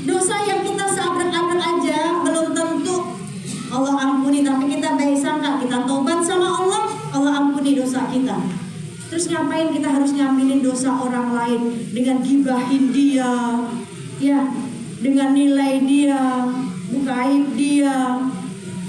Dosa yang kita sabrak-abrak aja belum tentu Allah ampuni, tapi kita baik sangka, kita tobat sama Allah, Allah ampuni dosa kita. Terus ngapain kita harus ngambilin dosa orang lain dengan gibahin dia, ya, dengan nilai dia, buka aib dia,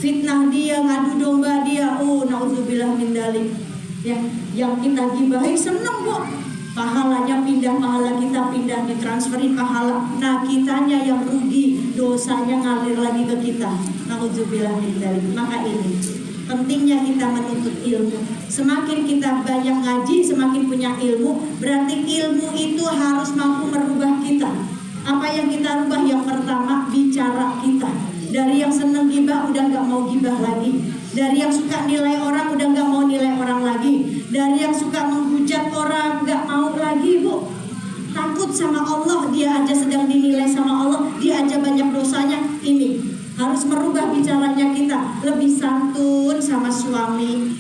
fitnah dia, ngadu domba dia. Oh, naudzubillah min dzalik. Ya, yang kita gibahin seneng bu, pahalanya pindah, pahala kita pindah, ditransferin pahala. Nah, kitanya yang rugi, dosanya ngalir lagi ke kita. Naudzubillah min dzalik. Maka ini pentingnya kita menuntut ilmu. Semakin kita banyak ngaji, semakin punya ilmu. Berarti ilmu itu harus mampu merubah kita. Apa yang kita rubah? Yang pertama, bicara kita. Dari yang seneng gibah udah gak mau gibah lagi. Dari yang suka nilai orang udah gak mau nilai orang lagi. Dari yang suka menghujat orang gak mau lagi bu. Takut sama Allah, dia aja sedang dinilai sama Allah, dia aja banyak dosanya. Ini harus merubah bicaranya kita, lebih santun sama suami.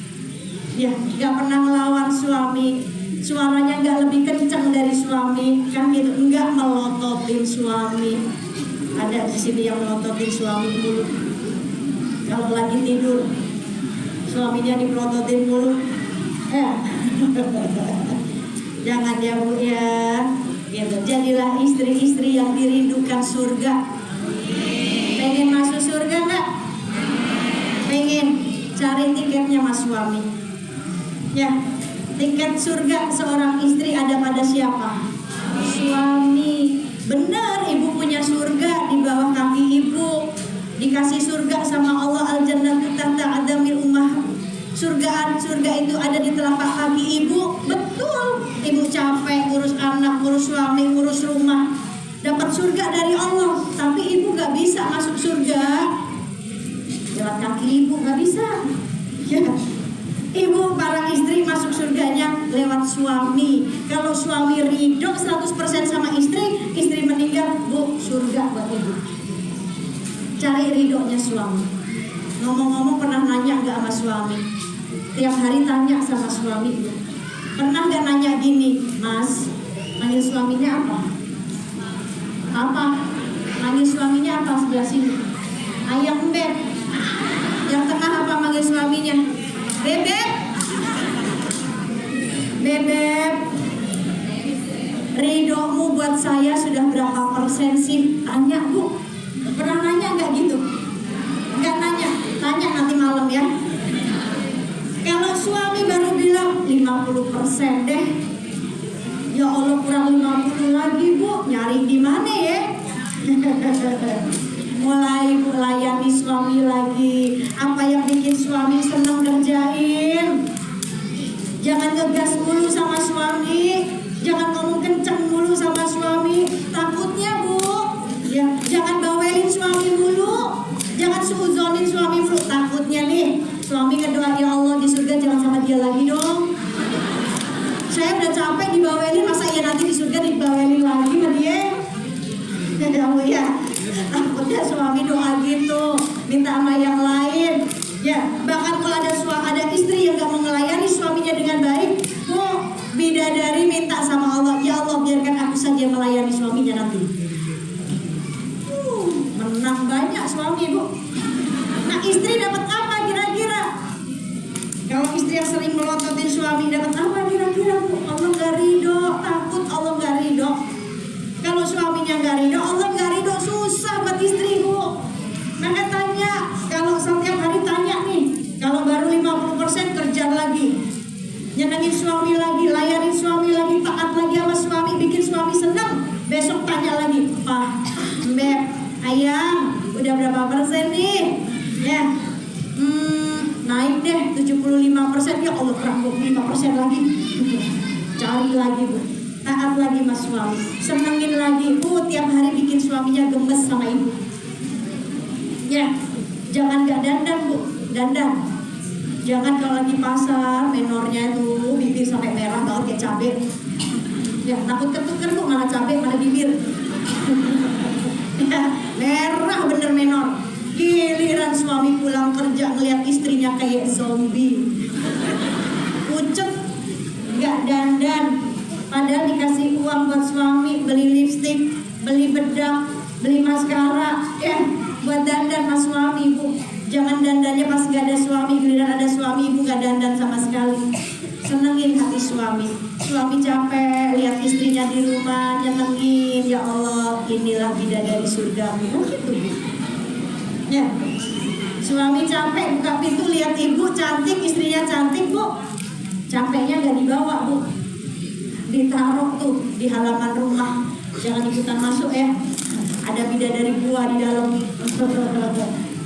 Ya, gak pernah ngelawan suami, suaranya gak lebih kencang dari suami, kan gitu. Enggak melototin suami. Ada di sini yang melototin suami mulu. Kalau lagi tidur, suaminya dipelototin mulu. Ya. Jangan ya bu ya. Gitu. Jadilah istri-istri yang dirindukan surga. Pengen masuk surga enggak? Pengen. Cari tiketnya mas suami. Ya, tiket surga seorang istri ada pada siapa? Suami. Benar, ibu punya surga di bawah kaki ibu. Dikasih surga sama Allah, al-jannatu tahta adamil ummah. Surga itu ada di telapak kaki ibu. Betul. Ibu capek ngurus anak, ngurus suami, ngurus rumah, dapat surga dari Allah. Tapi ibu gak bisa masuk surga lewat kaki ibu, gak bisa ya. Ibu, para istri masuk surganya lewat suami. Kalau suami ridho 100% sama istri, istri meninggal, bu, surga buat ibu. Cari ridhonya suami. Ngomong-ngomong, pernah nanya gak sama suami? Tiap hari tanya sama suami. Pernah gak nanya gini, mas, manggil suaminya apa? Apa? Manggil suaminya apa sebelah sini? Ayam beb. Yang tengah apa manggil suaminya? Bebek. Bebek. Ridhomu buat saya sudah berapa persen sih? Tanya bu. Pernah nanya gak gitu? Gak nanya. Tanya nanti malam ya. Kalau suami baru bilang 50% deh. Ya Allah, kurang 50 lagi bu. Nyari di mana ya? Mulai melayani suami lagi. Apa yang bikin suami senang kerjain. Jangan ngegas mulu sama suami. Jangan ngomong kenceng mulu sama suami. Takutnya bu, ya, jangan bawelin suami mulu. Jangan suuzonin suami mulu. Takutnya nih, suami ngedoa, ya Allah di surga jangan sama dia lagi dong. Saya udah capek dibawelin, masa iya nanti di surga dibawelin lagi sama dia? Ya, takutnya suami doa gitu, minta sama yang lain. Ya, bahkan kalau ada istri yang gak mau melayani suaminya dengan baik, mau bidadari minta sama Allah, ya Allah biarkan aku saja melayani suaminya nanti. Menang banyak suami bu. Nah, istri dapat apa kira-kira? Kalau nggak ridho, Allah nggak ridho. Susah buat istri Bu. Maka tanya, kalau setiap hari tanya nih, kalau baru 50% kerja lagi, nyenengin suami lagi, layanin suami lagi, taat lagi sama suami, bikin suami senang. Besok tanya lagi, Pak, Beb, Ayang, udah berapa persen nih? Ya, naik deh 75%. Ya Allah, kurang 25% lagi. Cari lagi Bu, taat lagi mas suami, senengin lagi Bu. Tiap hari bikin suaminya gemes sama ibu. Ya, jangan gak dandan Bu, dandan. Jangan kalau lagi pasar, menornya itu bibir sampai merah banget kayak cabai. Ya, takut ketuker Bu, mana cabai, mana bibir. Ya, merah bener menor. Giliran suami pulang kerja ngeliat istrinya kayak zombie. Pucet, gak dandan. Padahal dikasih uang buat suami, beli lipstik, beli bedak, beli maskara, ya buat dandan mas suami Bu. Jangan dandannya pas gak ada suami, giliran ada suami ibu gak dandan sama sekali. Senengin hati suami. Suami capek lihat istrinya di rumah, nyenengin. Ya Allah, inilah bidadari surga Bu. Gitu Bu. Ya, suami capek buka pintu lihat ibu cantik, istrinya cantik Bu. Capeknya gak dibawa Bu, ditaruh tuh di halaman rumah. Jangan ikutan masuk ya. Ada bidadari gua di dalam.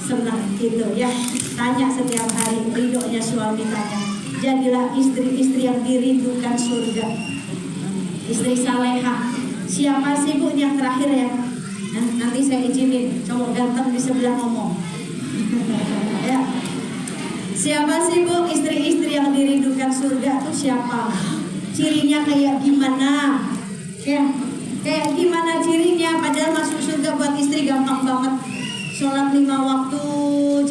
Senang gitu ya. Tanya setiap hari, ridhonya suami tanya. Jadilah istri-istri yang dirindukan surga. Istri salehah. Siapa sih Bu yang terakhir ya? Nanti saya izinin cowok ganteng di sebelah ngomong. Ya. Siapa sih Bu istri-istri yang dirindukan surga tuh siapa? Cirinya kayak gimana? Ya, kayak gimana cirinya? Padahal masuk surga buat istri gampang banget. Sholat 5 waktu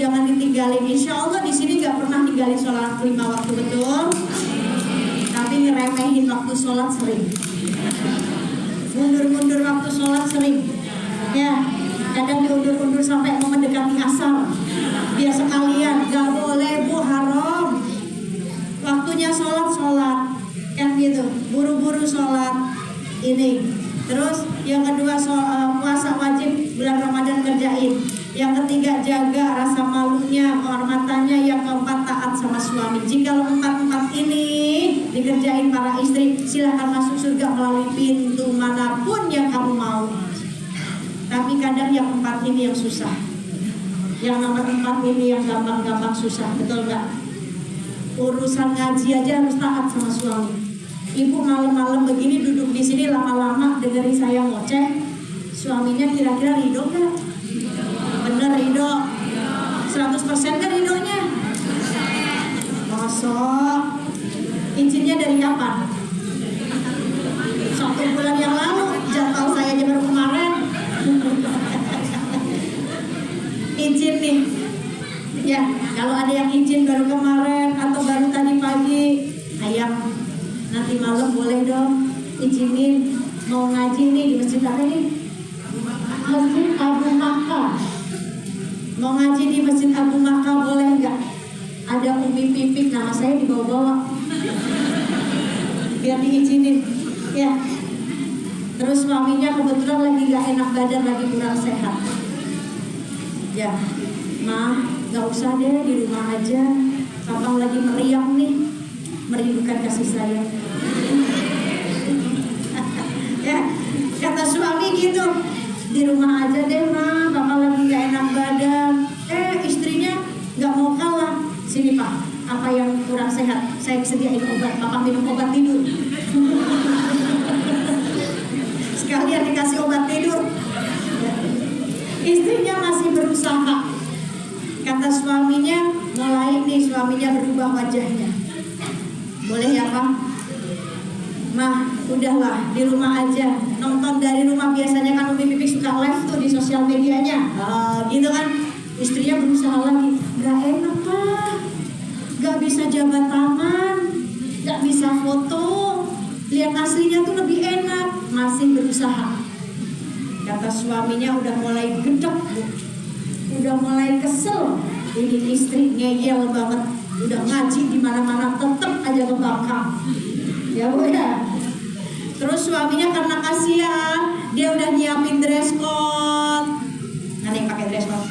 jangan ditinggalin. Insya Allah di sini nggak pernah ninggalin sholat 5 waktu, betul? Tapi ngeremehin waktu sholat sering. Mundur-mundur waktu sholat sering. Ya, kadang diundur-undur sampai mau mendekati asar. Biar sekalian, nggak boleh Bu, haram. Waktunya sholat kan gitu, buru-buru sholat ini. Terus yang kedua puasa wajib bulan Ramadan kerjain. Yang ketiga jaga rasa malunya, kehormatannya. Yang keempat taat sama suami. Jika empat ini dikerjain para istri, silahkan masuk surga melalui pintu manapun yang kamu mau. Tapi kadang yang 4 ini yang susah. Yang nomor 4 ini yang gampang-gampang susah, betul nggak? Urusan ngaji aja harus taat sama suami. Ibu malam-malam begini duduk di sini lama-lama dengerin saya ngoceh, suaminya kira-kira ridho nggak? Bener ridho? 100% kan ridhonya? Masuk. Izinnya dari kapan? 1 bulan yang lalu, jadwal saya aja baru kemarin. Izin nih. Ya, kalau ada yang izin baru kemarin atau baru tadi pagi, ayam. Nanti malam boleh dong izinin mau ngaji nih di masjid apa nih? Masjid Abu Makkah. Mau ngaji di Masjid Abu Makkah boleh nggak? Ada Umi Pipik, nama saya dibawa-bawa. Biar diizinin. Ya. Terus suaminya kebetulan lagi nggak enak badan, lagi kurang sehat. Ya, Ma, nggak usah deh di rumah aja. Papa lagi meriang nih, merindukan kasih sayang. Ya, kata suami gitu, di rumah aja deh Ma, Papa lagi gak enak badan. Istrinya gak mau kalah. Sini Pak, apa yang kurang sehat? Saya sediain obat, Papa minum obat tidur. Sekalian dikasih obat tidur. Istrinya masih berusaha. Kata suaminya, mulai nih suaminya berubah wajahnya. Boleh ya Pak? Mah, udahlah di rumah aja, nonton dari rumah. Biasanya kan Umi Pipik suka live tuh di sosial medianya, gitu kan. Istrinya berusaha lagi, gak enak Pak, gak bisa jabat tangan, gak bisa foto, lihat aslinya tuh lebih enak. Masih berusaha. Kata suaminya udah mulai gedek, udah mulai kesel. Ini istri ngeyel banget, udah ngaji di mana-mana tetep aja ngebangkang. Ya Bu ya. Terus suaminya karena kasihan, Dia udah nyiapin dress code. Ada yang pakai dress code?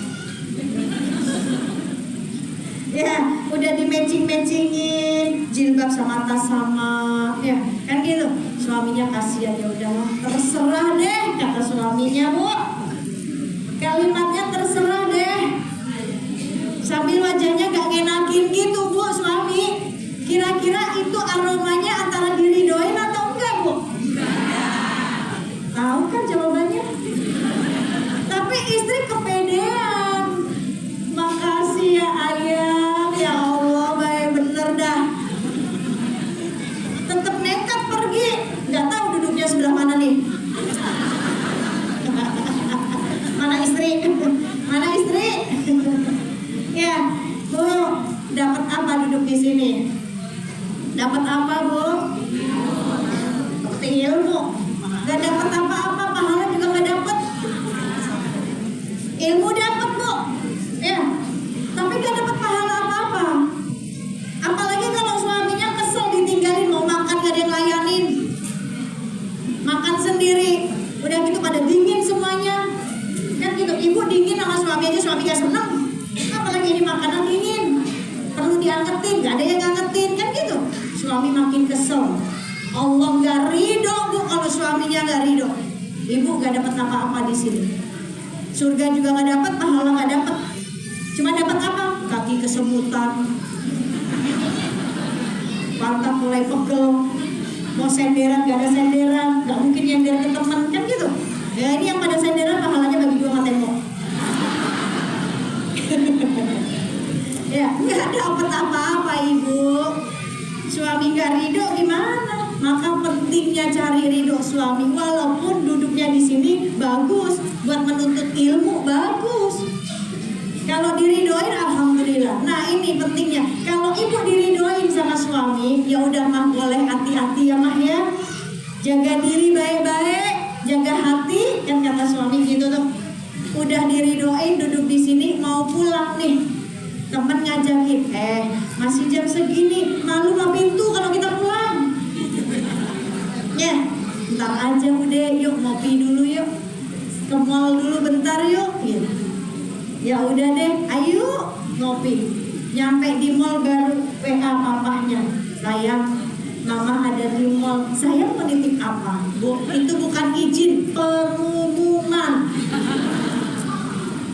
Ya, udah di matchingin jilbab sama tas sama, ya kan gitu. Suaminya kasihan, ya udahlah, terserah deh kata suaminya, Bu. Kalimatnya terserah deh. Sambil wajahnya gak ngenakin gitu, Bu, suami. Kira-kira itu aromanya antara diridoin atau enggak, Bu? Tahu kan jawabannya? Tapi istri kepedean. Makasih ya ayang, ya Allah, baik bener dah. Tetap nekat pergi, nggak tahu duduknya sebelah mana nih. Mana istri? Mana istri? Ya, Bu, dapat apa duduk di sini? Dapat apa, Bu? Seperti ilmu. Gak dapat apa-apa, pahala juga gak dapat. Ilmu dapat, Bu. Ya, tapi gak dapat pahala apa-apa. Apalagi kalau suaminya kesel ditinggalin, mau makan gak ada yang layanin. Makan sendiri, udah gitu pada dingin semuanya. Kan gitu, ibu dingin sama suami aja, suami gak seneng. Apalagi ini makanan dingin, perlu diangetin, gak ada yang ngangetin, kan gitu. Suami makin kesel. Allah gak ridho, Bu, kalau suaminya gak ridho. Ibu gak dapat apa-apa di sini. Surga juga gak dapat, pahala gak dapat. Cuma dapat apa? Kaki kesemutan, pantat mulai pegel, mau senderan gak ada senderan, gak mungkin nyender ke teman, kan gitu. Ya ini yang pada senderan pahalanya bagi dua sama tembok. Ya gak dapat apa-apa, Ibu. Suami gak ridho gimana? Maka pentingnya cari ridho suami, walaupun duduknya di sini bagus, buat menuntut ilmu bagus. Kalau diridoin alhamdulillah. Nah ini pentingnya. Kalau ibu diridoin sama suami, ya udah mah boleh hati-hati ya mah ya. Jaga diri baik-baik, jaga hati, kan kata suami gitu tuh. Udah diridoin duduk di sini mau pulang nih. Temen ngajakin, masih jam segini, malu mah pintu kalau kita pulang. Ya, ntar aja udah, yuk ngopi dulu yuk, ke mall dulu bentar yuk. Gitu. Ya udah deh, ayo ngopi. Nyampe di mall baru WA papahnya, sayang, mama ada di mall. Saya mau nitip apa? Bu, itu bukan izin, pengumuman.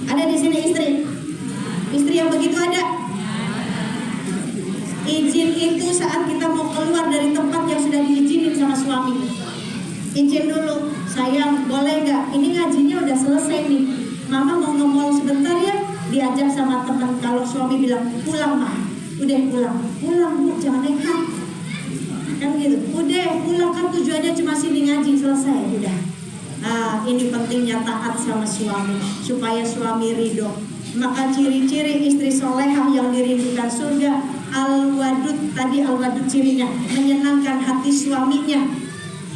Ada di sini istri? Istri yang begitu ada? Izin itu saat kita mau keluar dari tempat yang sudah diizinin sama suami. Izin dulu, sayang boleh nggak? Ini ngajinya udah selesai nih. Mama mau ngomong sebentar ya. Diajak sama teman. Kalau suami bilang pulang mah, udah pulang. Pulang Bu, jangan nekat. Kan gitu. Udah pulang, kan tujuannya cuma sini ngaji, selesai udah. Nah ini pentingnya taat sama suami supaya suami ridho. Maka ciri-ciri istri solehah yang dirindukan surga, al-wadud, tadi al-wadud cirinya menyenangkan hati suaminya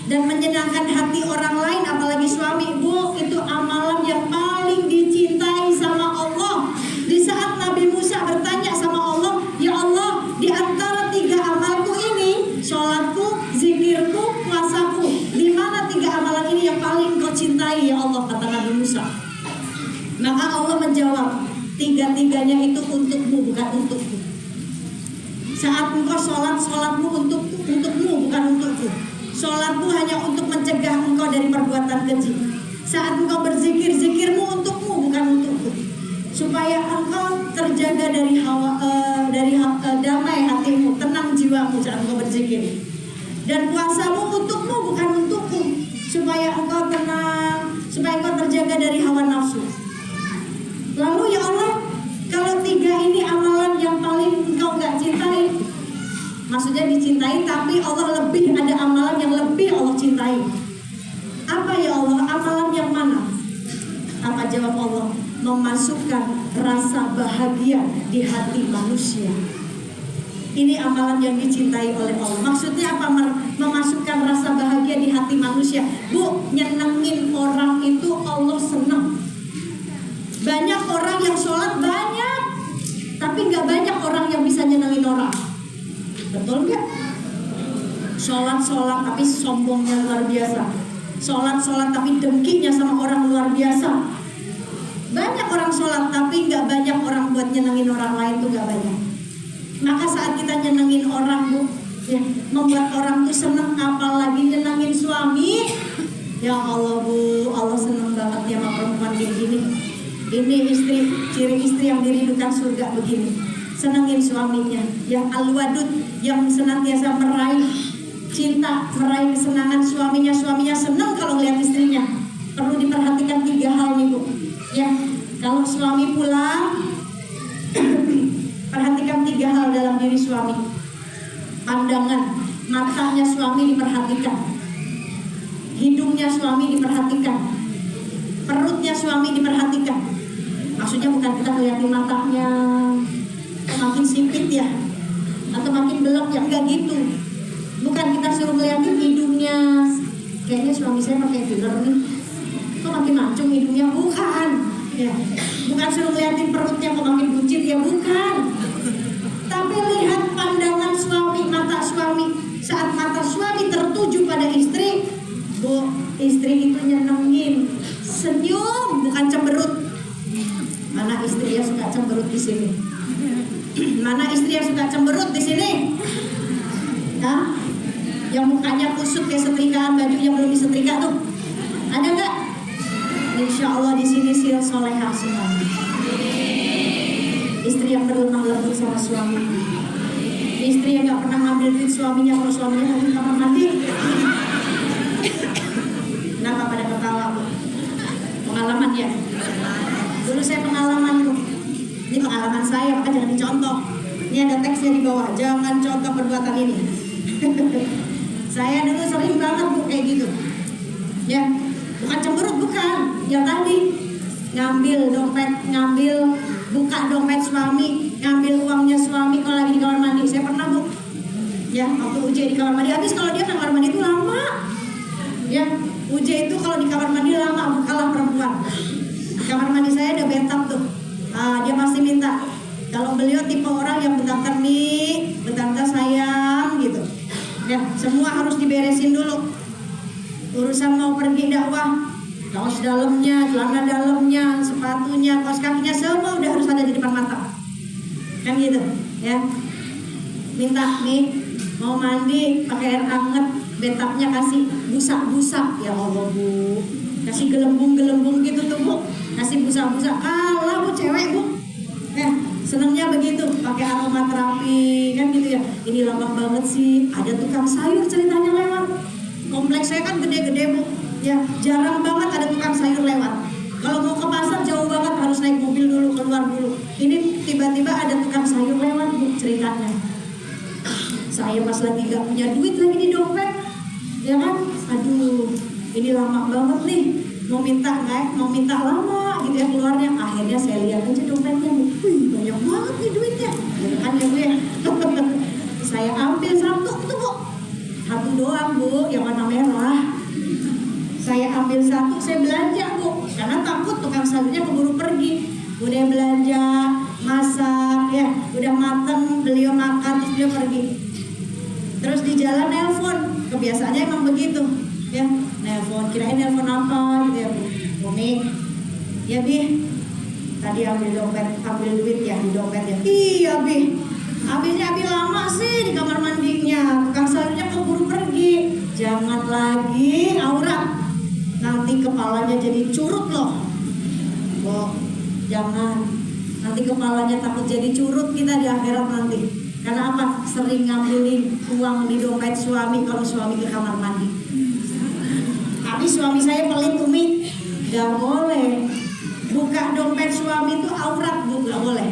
dan menyenangkan hati orang lain, apalagi suami. Bu, itu amalan yang paling dicintai sama Allah. Di saat Nabi Musa bertanya sama Allah, ya Allah, di antara 3 amalku ini, sholatku, zikirku, puasaku, di mana 3 amalan ini yang paling kau cintai ya Allah, kata Nabi Musa. Maka Allah menjawab, 3-tiganya itu untukmu, bukan untukku. Saat engkau sholat, sholatmu untukmu, bukan untukku. Sholatmu hanya untuk mencegah engkau dari perbuatan keji. Saat engkau berzikir, zikirmu untukmu, bukan untukku. Supaya engkau terjaga dari damai hatimu, tenang jiwamu saat engkau berzikir. Dan puasamu untukmu, bukan untukku. Supaya engkau tenang, supaya engkau terjaga dari hawa nafsu. Lalu ya Allah, kalau 3 ini amalan yang paling engkau gak cintai, maksudnya dicintai tapi Allah lebih, ada amalan yang lebih Allah cintai. Apa ya Allah, amalan yang mana? Apa jawab Allah? Memasukkan rasa bahagia di hati manusia. Ini amalan yang dicintai oleh Allah. Maksudnya apa? Memasukkan rasa bahagia di hati manusia. Bu, nyenengin orang itu Allah senang. Banyak orang yang sholat banyak, tapi gak banyak orang yang bisa nyenengin orang. Betul gak? Sholat tapi sombongnya luar biasa. sholat tapi dengkinya sama orang luar biasa. Banyak orang sholat tapi nggak banyak orang buat nyenengin orang lain tuh nggak banyak. Maka saat kita nyenengin orang Bu, ya, membuat orang tuh seneng, apalagi nyenengin suami. Ya Allah Bu, Allah seneng banget ya sama perempuan kayak gini. Ini istri, ciri istri yang dirindukan surga begini. Senengin suaminya, yang al-wadud, yang senantiasa meraih cinta, meraih kesenangan suaminya. Suaminya senang kalau lihat istrinya. Perlu diperhatikan 3 hal nih Bu. Ya, kalau suami pulang, perhatikan 3 hal dalam diri suami. Pandangan, matanya suami diperhatikan, hidungnya suami diperhatikan, perutnya suami diperhatikan. Maksudnya bukan kita ngeliatin matanya makin sipit ya, atau makin belok ya, enggak gitu. Bukan kita suruh ngeliatin hidungnya, kayaknya suami saya pakai filler nih, kok makin mancung hidungnya, bukan ya. Bukan suruh ngeliatin perutnya kok makin buncit ya, bukan. Tapi lihat pandangan suami, mata suami. Saat mata suami tertuju pada istri, Bu, istri itu nyenengin, senyum, bukan cemberut. Mana istri yang suka cemberut di sini? Mana istri yang suka cemberut di sini? Hah? Yang mukanya kusut kayak setrikaan, bajunya belum disetrika tuh, ada nggak? Insya Allah di sini sil solehah semua. Istri yang berlemah lembut sama suami. Istri yang nggak pernah ngambil duit suaminya kalau suaminya lagi kamar mandi. Kenapa pada ketawa Bu? Pengalaman ya. Dulu saya pengalaman tuh. Ini pengalaman saya, maka jangan dicontoh. Ini ada teksnya di bawah, jangan contoh perbuatan ini. Saya dulu sering banget Bu kayak gitu. Ya, bukan cemberut, bukan. Yang tadi ngambil dompet, buka dompet suami, ngambil uangnya suami kalau lagi di kamar mandi. Saya pernah Bu. Ya, waktu UJ di kamar mandi, habis kalau dia kamar mandi itu lama. Ya, UJ itu kalau di kamar mandi lama, kalah perempuan. Kamar mandi saya ada bathtub tuh. Dia pasti minta. Kalau beliau tipe orang yang bentar nih, bentar sayang gitu. Ya, semua harus diberesin dulu. Urusan mau pergi dakwah, kaos dalamnya, celana dalamnya, sepatunya, kaos kakinya, semua udah harus ada di depan mata. Kan gitu, ya. Minta nih, mau mandi pakai air hangat, bathtubnya kasih busa-busa. Ya Allah Bu, kasih gelembung-gelembung gitu tuh Bu, kasih busa-busa. Kalah Bu cewek Bu. Senengnya begitu, pakai aromaterapi kan gitu ya. Ini lama banget sih, ada tukang sayur ceritanya lewat. Kompleks saya kan gede-gede Bu, ya jarang banget ada tukang sayur lewat. Kalau mau ke pasar jauh banget, harus naik mobil dulu, keluar dulu. Ini tiba-tiba ada tukang sayur lewat Bu ceritanya. Saya pas lagi gak punya duit lagi di dompet, ya kan? Aduh, ini lama banget nih. Mau minta lama gitu ya keluarnya. Akhirnya saya lihat aja dompetnya, wih banyak banget nih duitnya, kan ya Bu ya. Saya ambil satu tuh Bu, satu doang Bu, yang warna merah. Saya ambil satu, saya belanja Bu, karena takut tukang sayurnya keburu pergi. Udah belanja, masak ya, udah mateng, beliau makan terus beliau pergi. Terus di jalan nelpon, kebiasaannya emang begitu ya, nelpon, kirain nelpon apa gitu ya Bu. Umi, ya Bi, tadi ambil duit ya di dompet ya. Iya Bi, habisnya Bi lama sih di kamar mandinya, tukang sayurnya keburu pergi. Jangan lagi aurat, nanti kepalanya jadi curut loh. Oh, jangan, nanti kepalanya takut jadi curut kita di akhirat nanti. Karena apa? Sering ngambilin uang di dompet suami kalau suami ke kamar mandi. Tapi suami saya pelit Umi, gak boleh. Buka dompet suami itu aurat Bu, gak boleh.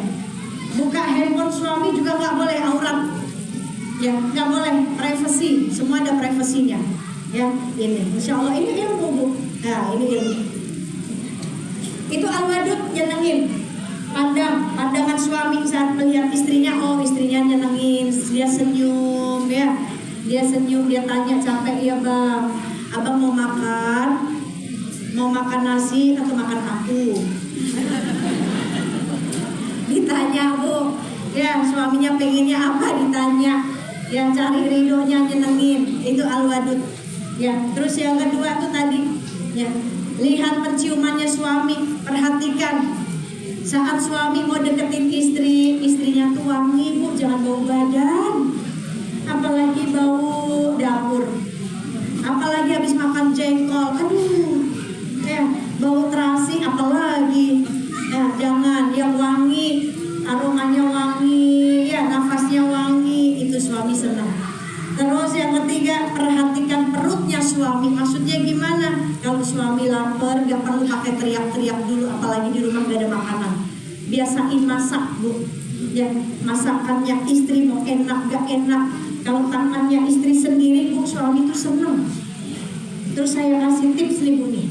Buka handphone suami juga gak boleh, aurat. Ya, gak boleh, privacy. Semua ada privasinya. Ya, ini. Insya Allah ini ilmu Bu. Nah, ini ilmu. Itu al-wadud, nyenengin. Pandangan suami saat melihat istrinya, oh istrinya nyenengin, dia senyum ya. Dia senyum, dia tanya, capek ya Bang? Abang mau makan nasi atau makan aku? Ditanya Bu, ya suaminya pengennya apa ditanya, yang cari ridhonya nyenengin, itu al-wadud. Ya, terus yang kedua tuh tadi, ya, lihat penciumannya suami, perhatikan. Saat suami mau deketin istri, istrinya tuh wangi bu, jangan bau badan, apalagi bau dapur, apalagi habis makan jengkol, aduh, ya, bau terasi, apalagi, ya, jangan, yang wangi, aromanya wangi, ya, nafasnya wangi, itu suami senang. Terus yang ketiga, perhatikan perutnya suami. Maksudnya gimana? Kalau suami lapar, gak perlu pakai teriak-teriak dulu, apalagi di rumah gak ada makanan. Biasain masak bu. Ya, masakannya istri mau enak gak enak. Kalau tangannya istri sendiri bu, suami itu seneng. Terus saya kasih tips nih bu nih.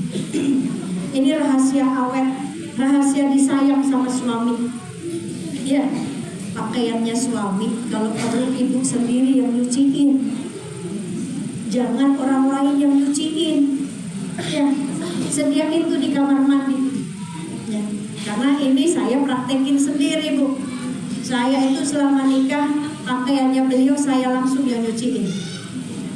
Ini rahasia awet, rahasia disayang sama suami. Ya. Pakaiannya suami kalau perlu ibu sendiri yang nyuciin, jangan orang lain yang nyuciin. Ya, sediain tuh di kamar mandi. Ya, karena ini saya praktekin sendiri bu. Saya itu selama nikah pakaiannya beliau saya langsung yang nyuciin.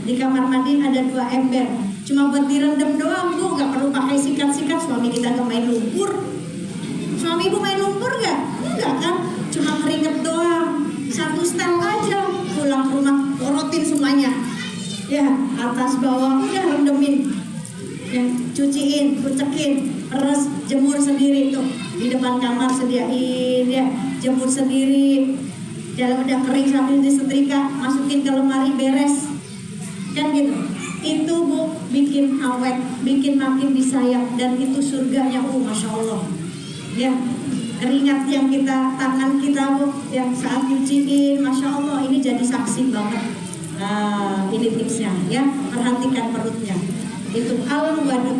Di kamar mandi ada 2 ember, cuma buat direndam doang bu, nggak perlu pakai sikat-sikat. Suami kita nggak main lumpur. Suami ibu main lumpur nggak? Enggak kan? Cuma keringet doang, 1 setel aja, pulang ke rumah porotin semuanya, ya, atas bawah udah rendemin, ya, cuciin, kucekin, peres, jemur sendiri tuh di depan kamar sediain, ya, jemur sendiri, dalam udah kering sambil disetrika, masukin ke lemari beres, kan gitu. Itu bu bikin awet, bikin makin disayang, dan itu surganya, masya Allah, ya. Keringat yang kita, tangan kita bu, yang saat nyuciin, masya Allah, ini jadi saksi banget. Nah, ini tipsnya, ya, perhatikan perutnya. Itu al-walud,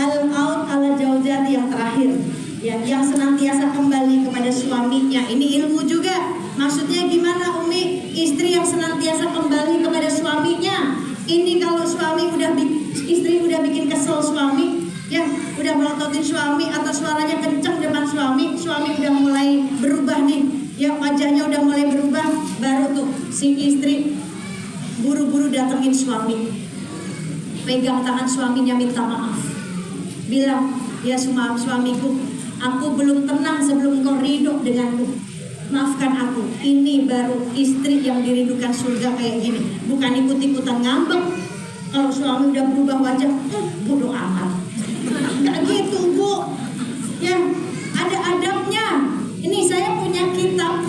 al-out ala jaujati yang terakhir, ya, yang senantiasa kembali kepada suaminya. Ini ilmu juga. Maksudnya gimana Umi? Istri yang senantiasa kembali kepada suaminya. Ini kalau suami istri udah bikin kesel suami, ya, udah melototin suami atau suaranya kenceng depan suami udah mulai berubah nih, ya, wajahnya udah mulai berubah, baru tuh si istri buru-buru datengin suami, pegang tangan suaminya, minta maaf, bilang, ya suamiku, aku belum tenang sebelum kau ridho denganku, maafkan aku. Ini baru istri yang dirindukan surga kayak gini, bukan ikut-ikutan ngambek. Kalau suami udah berubah wajah, bodoh amat. Nggak gitu bu, ya, ada adabnya. Ini saya punya kitab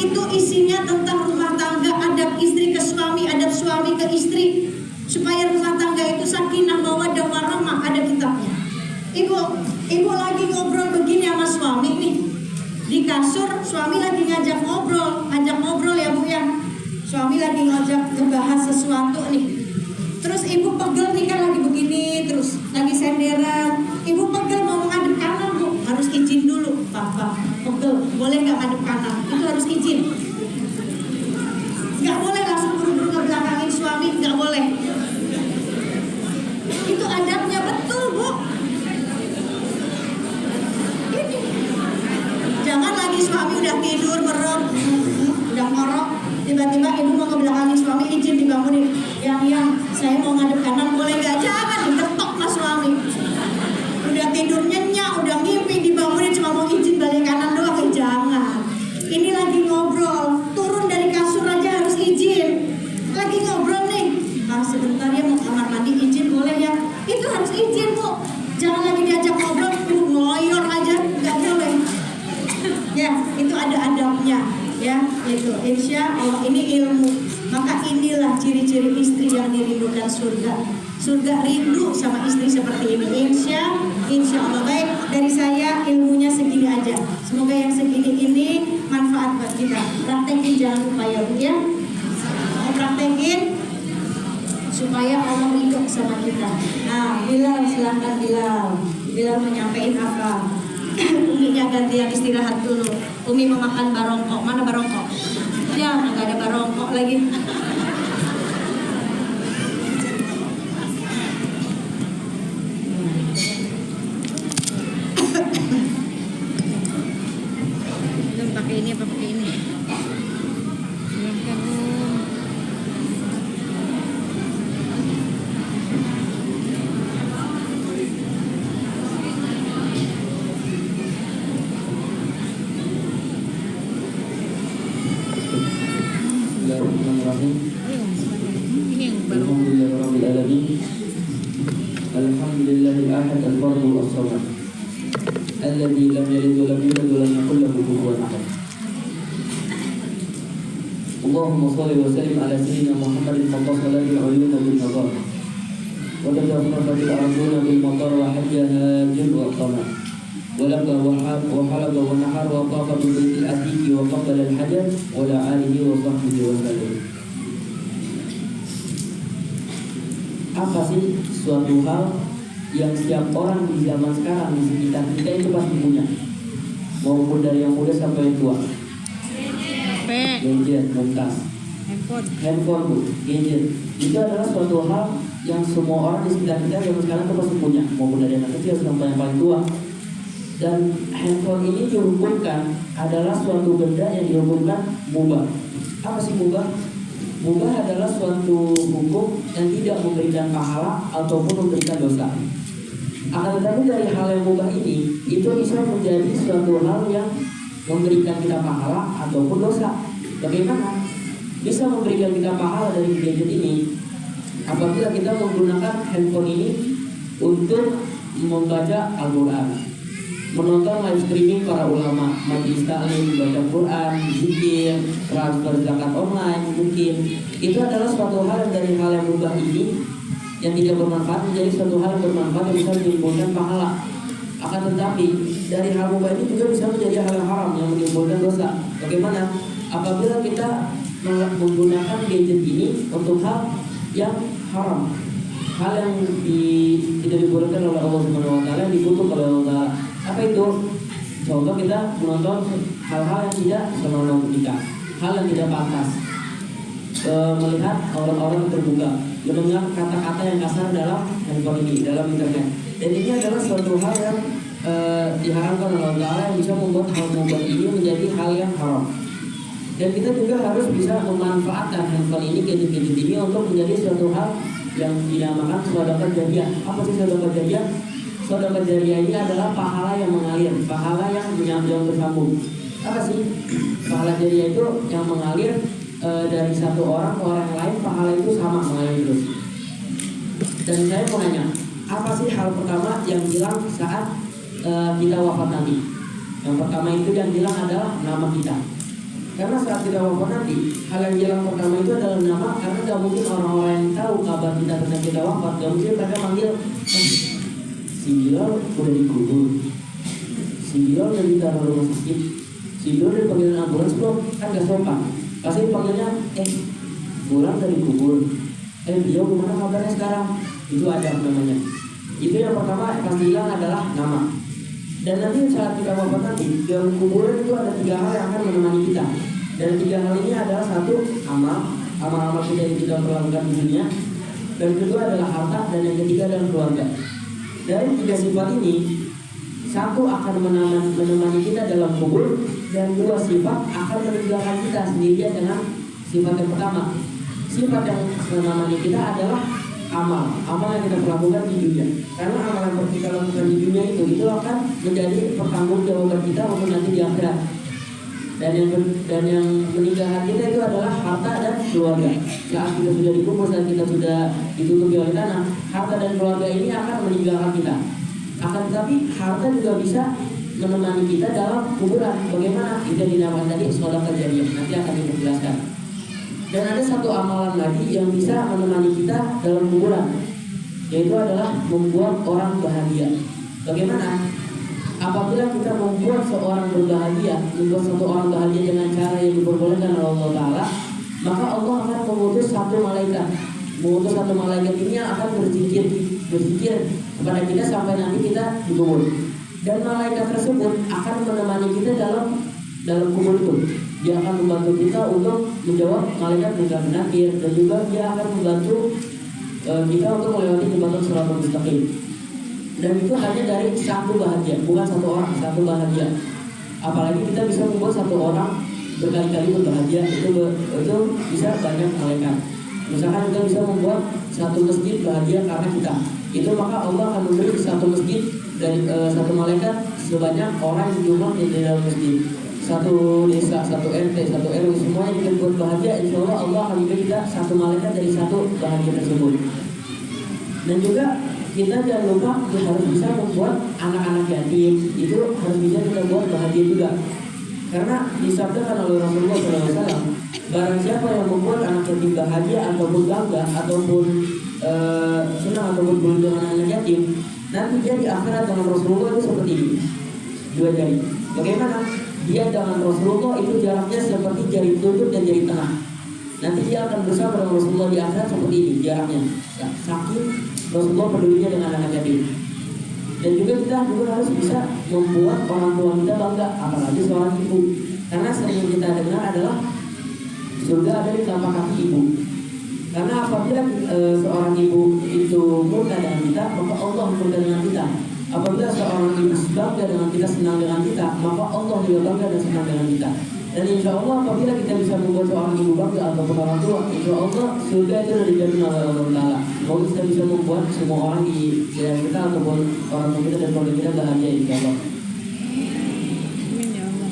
itu isinya tentang rumah tangga, adab istri ke suami, adab suami ke istri, supaya rumah tangga itu sakinah mawaddah warahmah, ada kitabnya. Ibu lagi ngobrol begini sama suami nih di kasur, suami lagi ngajak ngobrol ya bu ya, suami lagi ngajak ngebahas sesuatu nih. Terus ibu pegel nih kan, lagi begini terus, lagi senderan. Ibu pegel mau ngadep kanan bu, harus izin dulu. Papa pegel, boleh nggak ngadep kanan? Itu harus izin. Nggak boleh langsung buru-buru ngebelakangin suami, nggak boleh. Itu adabnya, betul bu. Ini. Jangan lagi suami udah tidur merem, udah ngorok, tiba-tiba ibu mau ngebelakangin suami, izin dibangunin. Yang saya mau ngadep kanan, boleh gak? Jangan, diketok mas suami. Udah tidur nyenyak, udah ngimpi, dibangunin cuma mau izin balik kanan doang. Jangan. Ini lagi ngobrol, turun dari kasur aja harus izin. Lagi ngobrol nih, sebentar ya mau kamar mandi, izin boleh ya? Itu harus izin bu. Jangan lagi diajak ngobrol, ngoyor aja, gak boleh. Ya, itu ada adabnya. Ya, itu insya Allah ini ilmu. Maka inilah ciri-ciri istri yang dirindukan surga. Surga rindu sama istri seperti ini. Insya Allah. Baik, dari saya ilmunya segini aja. Semoga yang segini ini manfaat buat kita. Praktekin jangan lupa ya bu ya. Mau praktekin supaya Allah ridho sama kita. Nah, Bilal silahkan Bilal. Bilal menyampaikan apa? Uminya gantian istirahat dulu. Umi mau makan barongkok. Mana barongkok? Ya, nggak ada barongkok lagi. Pakai ini apa pakai ini? Silahkan. Bismillahirrahmanirrahim. Alhamdulillahirabbil alamin. Alhamdulillahil ahad al-fardhu as-samad. Alladzi lam yalid wa lam yulad wa lam yakul lahu kufuwan ahad. Allahumma shalli wa sallim ala sayyidina Muhammadin muttasilil uyun bil nazar. Wa tadawwara fil arduna bil matar wa hajjaha jin wa qamar. ولقى وحلق ونحر وطاف بالبيت العتيق وقبل الحجر وعلى آله وصحبه وسلم. Apa sih suatu hal yang setiap orang di zaman sekarang di sekitar kita itu pasti punya, maupun dari yang muda sampai yang tua? Gadget, tas, handphone, gadget. Itu adalah suatu hal yang semua orang di sekitar kita zaman sekarang itu pasti punya, maupun dari yang kecil sampai yang paling tua. Dan handphone ini dihukumkan adalah suatu benda yang dihukumkan mubah. Apa sih mubah? Mubah adalah suatu hukum yang tidak memberikan pahala ataupun memberikan dosa. Akan tetapi dari hal yang mubah ini, itu bisa menjadi suatu hal yang memberikan kita pahala ataupun dosa. Bagaimana? Bisa memberikan kita pahala dari gadget ini apabila kita menggunakan handphone ini untuk membaca Al-Quran, menonton live streaming para ulama, majelis taklim, baca Quran, zikir, transfer zakat online, mungkin itu adalah suatu hal yang dari hal yang mubah ini yang tidak bermanfaat menjadi suatu hal yang bermanfaat yang bisa menimbulkan pahala. Akan tetapi dari hal mubah ini juga bisa menjadi hal yang haram yang menimbulkan dosa. Bagaimana? Apabila kita menggunakan gadget ini untuk hal yang haram, hal yang tidak dibolehkan oleh Allah Subhanahu Wa Taala, dikutuk oleh Allah. Apa itu? Contoh kita menonton hal-hal yang tidak senonoh kita, hal yang tidak pantas, melihat orang-orang terbuka, mendengar kata-kata yang kasar dalam handphone ini, dalam internet. Dan ini adalah suatu hal yang diharamkan oleh Allah yang bisa membuat hal mubah ini menjadi hal yang haram. Dan kita juga harus bisa memanfaatkan handphone ini, gadget-gadget ini untuk menjadi suatu hal yang dinamakan sedekah jariyah. Apa sih sedekah jariyah? Sedekah jariyah ini adalah pahala yang mengalir, pahala yang bersambung. Apa sih? Pahala jariyah itu yang mengalir dari satu orang ke orang lain, pahala itu sama mengalir terus. Dan saya mau nanya, apa sih hal pertama yang hilang saat kita wafat nanti? Yang pertama itu yang hilang adalah nama kita. Karena saat kita wafat nanti, hal yang hilang pertama itu adalah nama. Karena gak mungkin orang-orang yang tahu kabar kita tentang kita wafat, gak mungkin mereka manggil si Bilal udah dikubur, si Bilal udah ditaruh rumah sakit, si Bilal udah dipanggil ambulans belum? Kan gak sopan. Pasti dipanggilnya pulang dari kubur, beliau gimana kabarnya sekarang? Itu ada namanya. Itu yang pertama pasti hilang adalah nama. Dan nanti saat kita wafat nanti, dalam kuburan itu ada 3 hal yang akan menemani kita. Dan 3 hal ini adalah satu, amal-amal kita yang kita lakukan di dunia. Dan kedua adalah harta, dan yang ketiga adalah keluarga. Dari 3 sifat ini, satu akan menemani kita dalam kubur, dan 2 sifat akan meninggalkan kita sendirian dengan sifat yang pertama. Sifat yang menemani kita adalah amal yang kita lakukan di dunia. Karena amal yang kita lakukan di dunia itu akan menjadi pertanggungjawaban kita untuk nanti di akhirat. Dan yang meninggalkan kita itu adalah harta dan keluarga. Saat kita sudah dikubur, saat kita sudah ditutupi oleh tanah, harta dan keluarga ini akan meninggalkan kita. Akan tetapi harta juga bisa menemani kita dalam kuburan. Bagaimana? Itu dinamakan tadi sedekah jariyah. Nanti akan dijelaskan. Dan ada satu amalan lagi yang bisa menemani kita dalam kuburan, yaitu adalah membuat orang bahagia. Bagaimana? Apabila kita membuat seorang berbahagia, membuat satu orang bahagia dengan cara yang diperbolehkan oleh Allah Ta'ala, maka Allah akan mengutus satu malaikat. Mengutus satu malaikat ini yang akan berzikir kepada kita sampai nanti kita dikubur. Dan malaikat tersebut akan menemani kita dalam kubur itu. Dia akan membantu kita untuk menjawab malaikat munkar nakir, dan juga dia akan membantu kita untuk melewati jembatan Shiratal Mustaqim. Dan itu hanya dari satu bahagia, bukan satu orang, satu bahagia. Apalagi kita bisa membuat satu orang berkali-kali berbahagia, itu bisa banyak malaikat. Misalkan kita bisa membuat satu masjid bahagia karena kita, itu maka Allah akan memberi satu masjid dari satu malaikat sebanyak orang yang jumlah di dalam masjid. satu desa, satu RT, satu RW, semuanya kita buat bahagia, insya Allah Allah akan beri kita satu malaikat dari satu bahagia tersebut. Dan juga kita jangan lupa harus bisa membuat anak-anak yatim itu harus bisa kita buat bahagia juga. Karena disabdakan oleh Rasulullah SAW, barang siapa yang membuat anak yatim bahagia ataupun bangga ataupun senang ataupun beruntung anak yatim, nanti dia di akhirat dengan Rasulullah itu seperti ini, 2 jari. Bagaimana? Dia dengan Rasulullah itu jaraknya seperti jari telunjuk dan jari tengah. Nanti dia akan bersama dengan Rasulullah di akhirat seperti ini jaraknya. Saking Rasulullah pedulinya dengan anak yatim. Dan juga kita harus bisa membuat orang tua kita bangga, apalagi seorang ibu. Karena sering kita dengar adalah surga ada di telapak kaki ibu. Karena apabila seorang ibu itu murka dengan kita, maka Allah murka dengan kita. Apabila seorang ibu bangga dengan kita, senang dengan kita, maka Allah juga bangga dan senang dengan kita. Dan insya Allah apabila kita bisa membuat seorang ibu bangga ataupun orang tua, insya Allah surga itu sudah dijamin oleh Allah Taala. Kalau kita bisa membuat semua orang di daerah kita ataupun orang tua kita dan keluarga kita bahagia, insya Allah.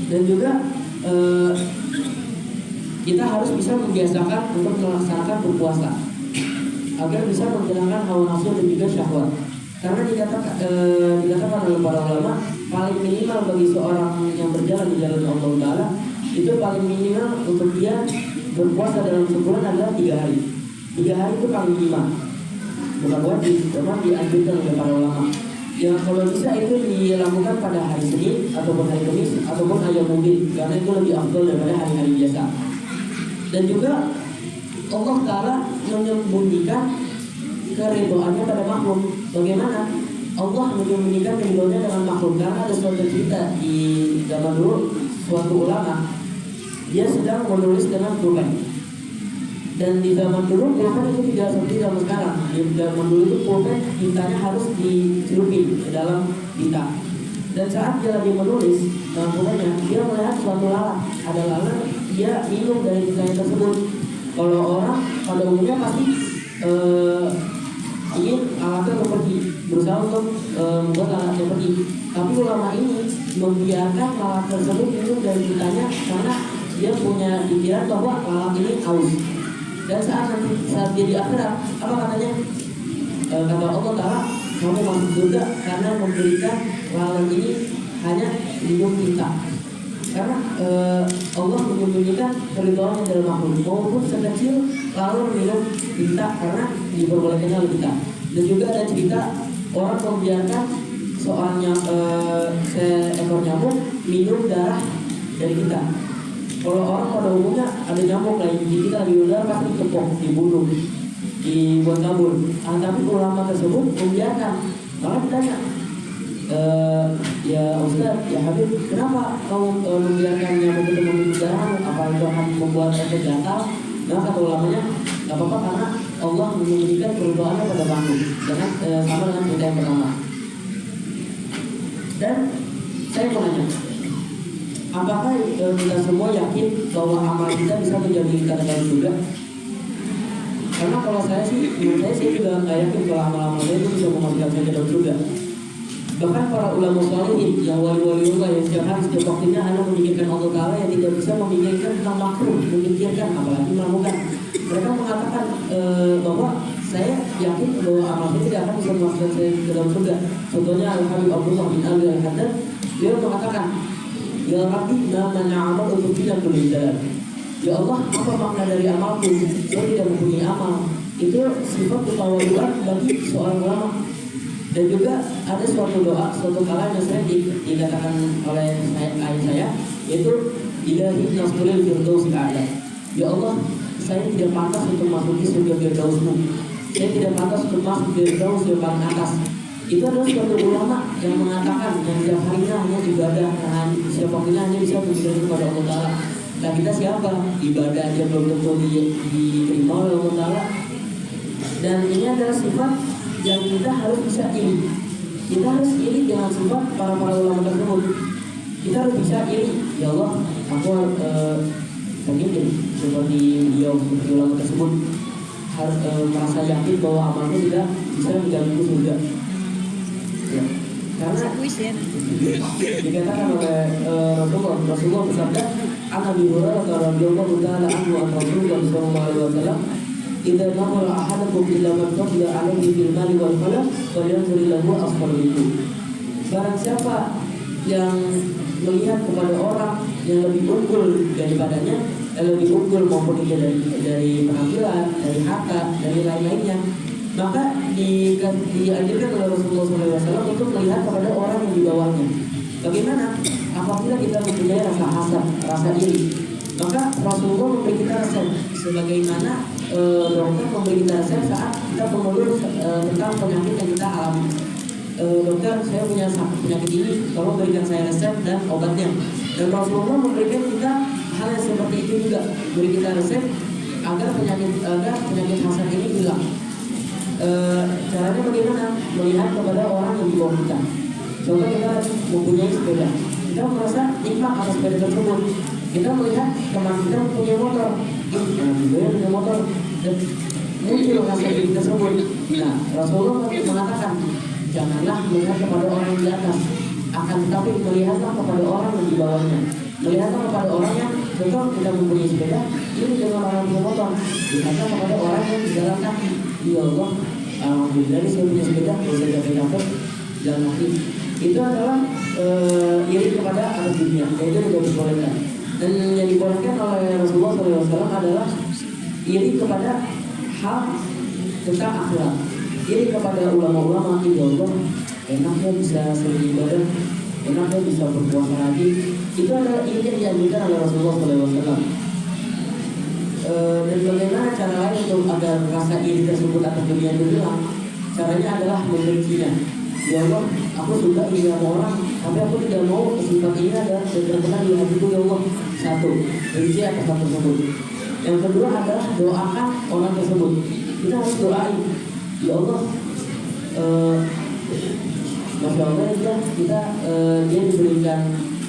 Dan juga kita harus bisa membiasakan untuk melaksanakan berpuasa agar bisa menghilangkan hawa nafsu dan juga syahwat. Karena dikatakan oleh para ulama, paling minimal bagi seorang yang berjalan di jalan Allah Taala itu paling minimal untuk dia berpuasa dalam sebulan adalah 3 hari. 3 hari itu paling minimal, bukan wajib, cuma dianjurkan oleh para ulama. Yang kalau bisa itu dilakukan pada hari Senin ataupun hari Kamis ataupun ayam mungkin, karena itu lebih afdal daripada hari-hari biasa. Dan juga Allah Ta'ala menyembunyikan keridoannya pada makhluk. Bagaimana? Allah menyembunyikan keridoannya dengan makhluk. Karena ada suatu cerita di zaman dulu, suatu ulama dia sedang menulis dengan pulpen. Dan di zaman dulu pulpen itu tidak seperti zaman sekarang. Di zaman dulu itu pulpen tintanya harus dicelupin ke dalam tinta. Dan saat dia lagi menulis dalam pulpennya, dia melihat suatu lalat. Ada lalat, dia minum dari tintanya tersebut. Kalau orang pada umumnya pasti ingin alatnya seperti berusaha untuk membuat alatnya seperti. Tapi ulama ini membiarkan lalat tersebut minum dari tintanya karena dia punya pikiran bahwa lalat ini haus. Dan saat dia di akhirat, apa katanya? Kata Allah Ta'ala, kamu masuk surga karena memberikan lalat ini hanya minum tinta. Karena Allah menyembunyikan keridhaan dalam makhluk, maupun sekecil lalu minum tinta karena diperbolehkan oleh kita. Dan juga ada cerita orang membiarkan seekor nyamuk minum darah dari kita. Kalau orang pada umumnya ada nyamuk lain di kita di udara pasti dikepok, dibunuh, dibuat kabur. Tapi ulama tersebut membiarkan. Maka ditanya, ya Ustaz, ya Habib, kenapa kau membiarkan nyamuk itu minum darah? Apa itu akan membuat efek gatal? Nah kata ulamanya, gak apa-apa karena Allah menyembunyikan keridhaannya pada makhluk. Jangan sama dengan cerita yang pertama. Dan saya mau nanya, apakah kita semua yakin bahwa amal kita bisa menjadi kita dalam surga? Karena kalau saya sih, menurut saya juga nggak yakin kalau amal-amal saya itu bisa memasukkan saya ke dalam surga. Bahkan para ulama sholihin yang wali-wali Allah yang setiap hari setiap waktunya hanya memikirkan Allah Ta'ala, yang tidak bisa memikirkan tentang makhluk, memikirkan apalagi melakukan. Mereka mengatakan bahwa saya yakin bahwa amal saya tidak akan bisa memasukkan saya ke dalam surga. Contohnya Al-Habib Abdullah bin Ali Al-Haddad, dia mengatakan, ya Rabbi, nama na'amal untuk tidak berjalan. Ya Allah, apa makna dari amalku? Saya tidak mempunyai amal. Itu sifat ketawaduan bagi seorang ulama. Dan juga ada suatu doa, suatu kala yang sering dikatakan oleh ayah saya, yaitu ilahi nasrul firdaus ka'ala. Ya Allah, saya tidak pantas untuk masuk di surga firdausmu. Saya tidak pantas untuk masuk firdaus yang paling atas. Itu adalah suatu ulama yang mengatakan yang setiap harinya hanya ibadah, setiap waktunya hanya bisa beribadah kepada Allah Ta'ala. Nah kita siapa? Ibadah aja belum tentu diterima oleh Allah Ta'ala. Dan ini adalah sifat yang kita harus bisa iri. Kita harus iri dengan sifat para ulama tersebut. Kita harus bisa iri. Ya Allah, aku mungkin seperti beliau, seperti ulama tersebut, harus merasa yakin bahwa amalku tidak bisa menjadiku surga. Ya. Karena Kuis ya. dikatakan oleh Rasulullah bersabda, "An Abi Hurairah radhiyallahu ta'ala anhu an Rasulullah sallallahu alaihi wasallam, idza nazara ahadukum ila man fadla alaihi fil mali wal falah, falyanzur lahu asfar itu." Barang siapa yang melihat kepada orang yang lebih unggul daripadanya, lebih unggul maupun dia dari penampilan, dari harta, dari lain-lainnya, maka dianjurkan oleh Rasulullah SAW untuk melihat kepada orang yang di bawahnya. Bagaimana apabila kita mempunyai rasa hasad, rasa iri? Maka Rasulullah memberi kita resep sebagaimana dokter memberi kita resep saat kita mengeluh tentang penyakit yang kita alami. Dokter, saya punya penyakit ini, tolong berikan saya resep dan obatnya. Dan Rasulullah memberikan kita hal yang seperti itu juga, beri kita resep agar penyakit hasad ini hilang. Caranya bagaimana? Melihat kepada orang yang di bawah kita. Contoh, kita mempunyai sepeda, kita merasa nikmat atas sepeda tersebut. Kita melihat teman kita punya motor, juga punya motor, dan muncul rasa iri tersebut. Nah, Rasulullah mengatakan, janganlah melihat kepada orang yang di atas, akan tetapi melihatlah kepada orang yang di bawahnya. Melihatlah kepada orang yang, contoh kita mempunyai sepeda, ini dengan orang punya motor, lihatlah kepada orang yang di jalan kaki. Ya Allah, alhamdulillah saya punya sepeda, saya capek-capek jalan kaki. Itu adalah iri kepada atas dunia, itu tidak dibolehkan. Dan yang dibolehkan oleh Rasulullah SAW adalah iri kepada hal tentang akhirat. Iri kepada ulama-ulama, ya Allah, enaknya bisa sering ibadah, enaknya bisa berpuasa lagi. Itu adalah iri yang dianjurkan oleh Rasulullah SAW. Dan bagaimana cara lain untuk agar rasa iri tersebut atas dunia itu hilang? Caranya adalah membencinya. Ya Allah, aku suka iri sama orang, tapi aku tidak mau sifat ini ada dan terkenal di hatiku. Ya Allah, satu, benci atas hal tersebut. Yang kedua adalah doakan orang tersebut. Kita harus doain, ya Allah, Masya Allah ya, kita dia diberikan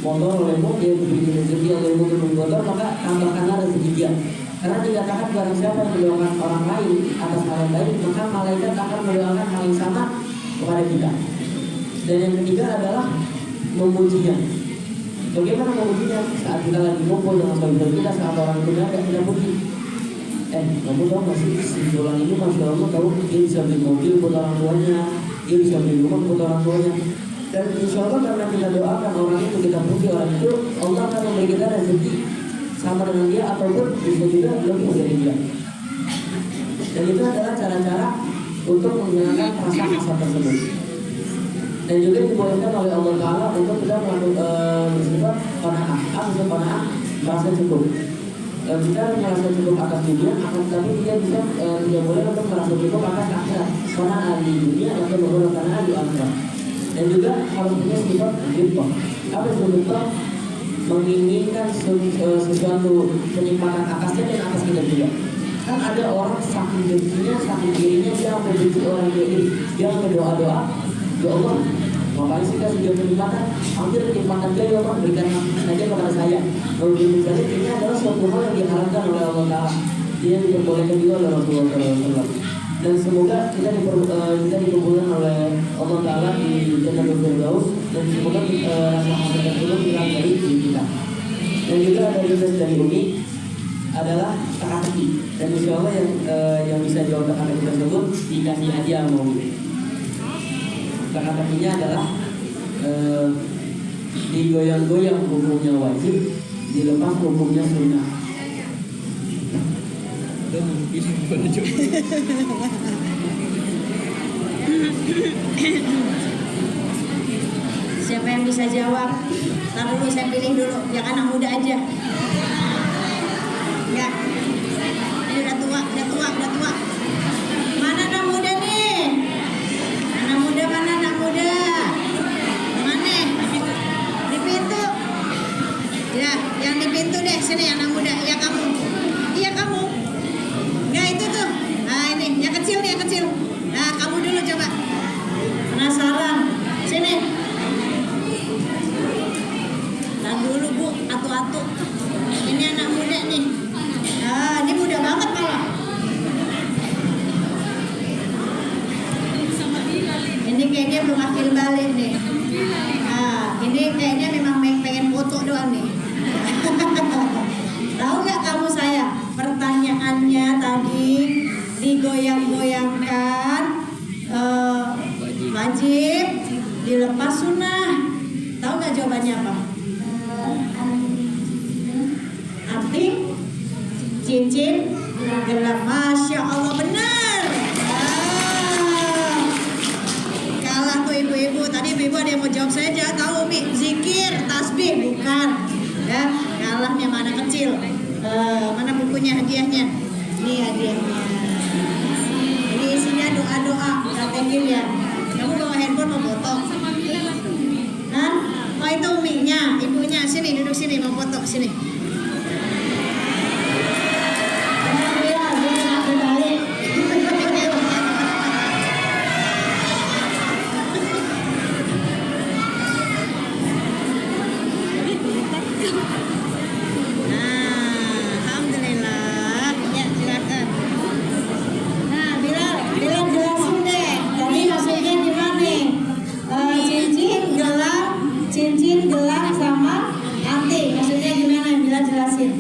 motor olehmu, dia diberikan rezeki olehmu untuk motor, maka tambahkanlah rezeki dia. Karena dikatakan barang siapa yang mendoakan orang lain atas hal yang baik, maka malaikat akan mendoakan hal yang sama kepada kita. Dan yang ketiga adalah memujinya. Bagaimana memujinya? Saat kita lagi kumpul dengan saudara kita, saat orang itu ada, kita puji. Kamu tahu nggak sih, si fulan ini Masya Allah, tahu dia bisa beli mobil buat orang tuanya, dia bisa beli rumah buat orang tuanya. Dan insya Allah karena kita doakan orang itu, kita puji orang itu, Allah akan memberi kita rezeki sama dengan dia ataupun bisa juga lebih dari dia. Dan itu adalah cara-cara untuk menghilangkan rasa hasad tersebut. Dan juga dibolehkan oleh Allah Ta'ala untuk kita melakukan bersifat qanaah, merasa cukup. Kita merasa cukup atas dunia, akan tetapi dia bisa tidak boleh untuk merasa cukup atas akhirat. Qanaah di dunia atau beberapa qanaah di akhirat. Dan juga harus punya sifat ghibah. Apa itu ghibah? Menginginkan sesuatu kenikmatan atasnya dan atas kita juga. Kan ada orang saking bencinya, saking irinya, dia sampai benci orang yang iri. Dia sampai doa-doa, ya Allah, makanya sih kasih dia kenikmatan, hampir kenikmatan dia, ya Allah, berikan saja kepada saya. Kalau demikian ini adalah suatu hal yang diharamkan oleh Allah Ta'ala. Dia diperbolehkan juga oleh Rasulullah SAW. Dan semoga kita dikumpulkan oleh Allah Ta'ala di Jannatul Firdaus, dan semoga rasa hasad tersebut hilang dari diri kita. Dan juga ada tugas dari Umi adalah teka-teki, dan insya Allah yang bisa jawab teka-teki tersebut dikasih hadiah sama Umi. Teka-tekinya adalah digoyang-goyang hukumnya wajib, dilepas hukumnya sunnah. Siapa yang bisa jawab? Ntar dulu saya pilih dulu, yang anak muda aja. Ya, ini udah tua. Mana anak muda nih? Anak muda mana anak muda? Mana? Di pintu. Ya, yang di pintu deh, sini anak muda. Ya kamu. Iya kamu. Enggak itu tuh. Nah ini, yang kecil nih, yang kecil. Nah kamu dulu coba. Penasaran? Sini. Dan dulu Bu, atu-atu. cincin gelang. Masya Allah, benar. Kalah tuh ibu-ibu. Tadi ibu-ibu ada yang mau jawab, saya jangan tahu Mi, zikir, tasbih, bukan. Ya, kalah nih mana kecil. Mana bukunya, hadiahnya? Ini hadiahnya. Ini isinya doa-doa, strategis ya. Kamu bawa handphone mau foto? Hah? Oh itu Umi-nya, ibunya. Sini, duduk sini, mau foto sini. Cincin, gelang, sama anting. Maksudnya gimana? Bila jelasin.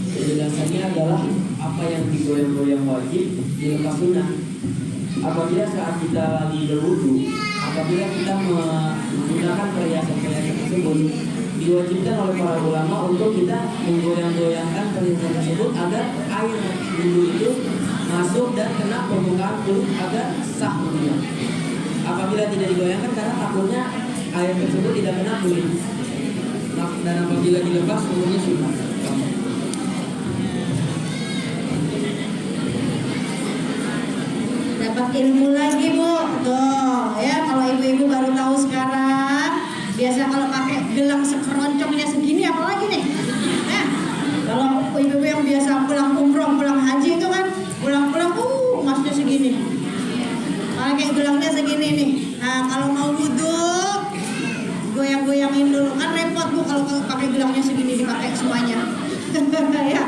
Penjelasannya adalah apa yang digoyang-goyang wajib dilepas sunnah. Apabila saat kita lagi berwudu, apabila kita menggunakan perhiasan-perhiasan tersebut, diwajibkan oleh para ulama untuk kita menggoyang-goyangkan perhiasan tersebut agar air wudu itu masuk dan kena permukaan kulit agar sah wudunya. Apabila tidak digoyangkan karena takutnya air tersebut tidak kena kulit. Dan apabila dilepas wudunya sunnah. Dapat ilmu lagi Bu. Tuh ya, kalau ibu-ibu baru tahu sekarang. Biasa kalau pakai gelang sekeroncongnya segini apalagi nih. Nah, kalau ibu-ibu yang biasa pulang umroh, pulang haji itu kan pulang-pulang emasnya segini. Pakai gelangnya segini nih. Nah, kalau mau wudhu goyang-goyangin dulu, kan repot Bu kalau pakai gelangnya segini dipakai semuanya. Ya,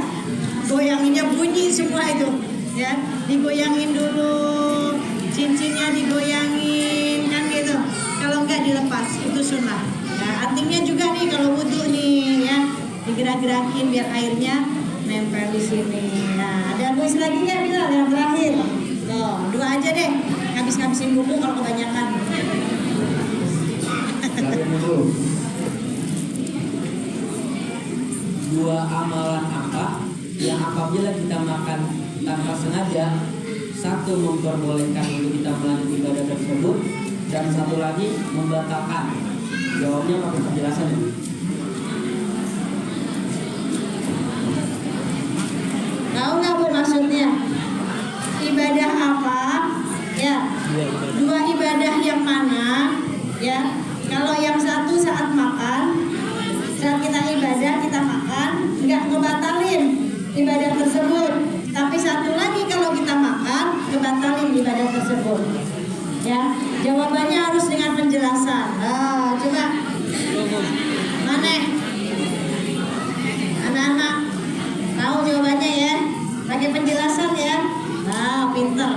goyanginnya bunyi semua itu. Ya, digoyangin dulu, cincinnya digoyangin kan gitu. Kalau enggak dilepas, itu sunnah. Nah, antingnya juga nih kalau wudhu nih ya, digerak-gerakin biar airnya nempel di sini. Nah, ada kuis lagi nggak Bilal yang terakhir? Tuh, 2 aja deh. Habis-habisin buku kalau kebanyakan. Dua amalan apa yang apabila kita makan tanpa sengaja, satu memperbolehkan untuk kita melanjutkan ibadah tersebut, dan satu lagi membatalkan. Jawabnya pakai penjelasan ya. Tahu nggak Bu maksudnya? Ibadah apa? Ya, 2 ibadah yang mana? Ya, kalau yang satu saat makan, saat kita ibadah kita makan, nggak ngebatalin ibadah tersebut. Tapi satu lagi kalau kita makan, ngebatalin ibadah tersebut. Ya, jawabannya harus dengan penjelasan. Coba, mana? Anak-anak tahu jawabannya ya? Pakai penjelasan ya. Nah, pinter.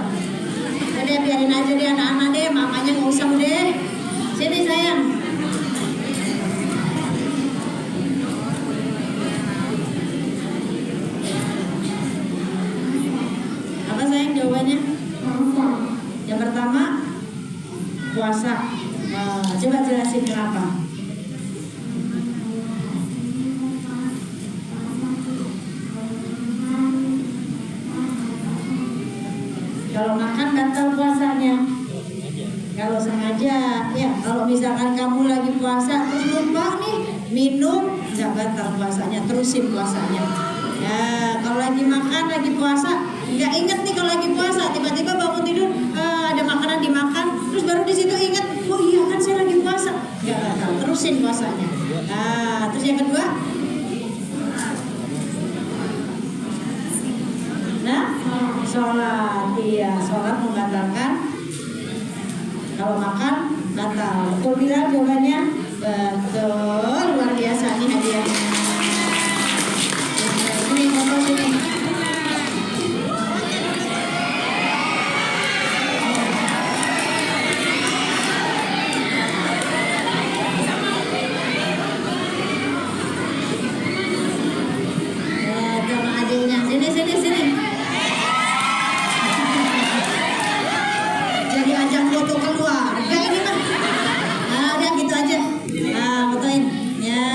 Udah biarin aja deh anak-anak deh, mamanya nggak usah deh. Sini sayang. Apa sayang jawabannya? Yang pertama puasa. Coba jelasin kenapa. Kalau makan batal puasanya. Kalau sengaja, ya kalau misalkan kamu lagi puasa terus lupa nih minum, nggak batal puasanya, terusin puasanya. Ya kalau lagi makan, lagi puasa, nggak inget nih kalau lagi puasa, tiba-tiba bangun tidur ada makanan dimakan, terus baru di situ inget, oh iya kan saya lagi puasa, nggak batal, terusin puasanya. Nah terus yang kedua, nah sholat, iya sholat membatalkan. Kalau makan batal. Betul Bila jawabannya? Betul, luar biasa nih hadiahnya. Sini foto sini. Sama adiknya. Sini. Jadi ajak foto keluar. Enggak ini mah. Nah, udah gitu aja. Nah, fotoin. Ya.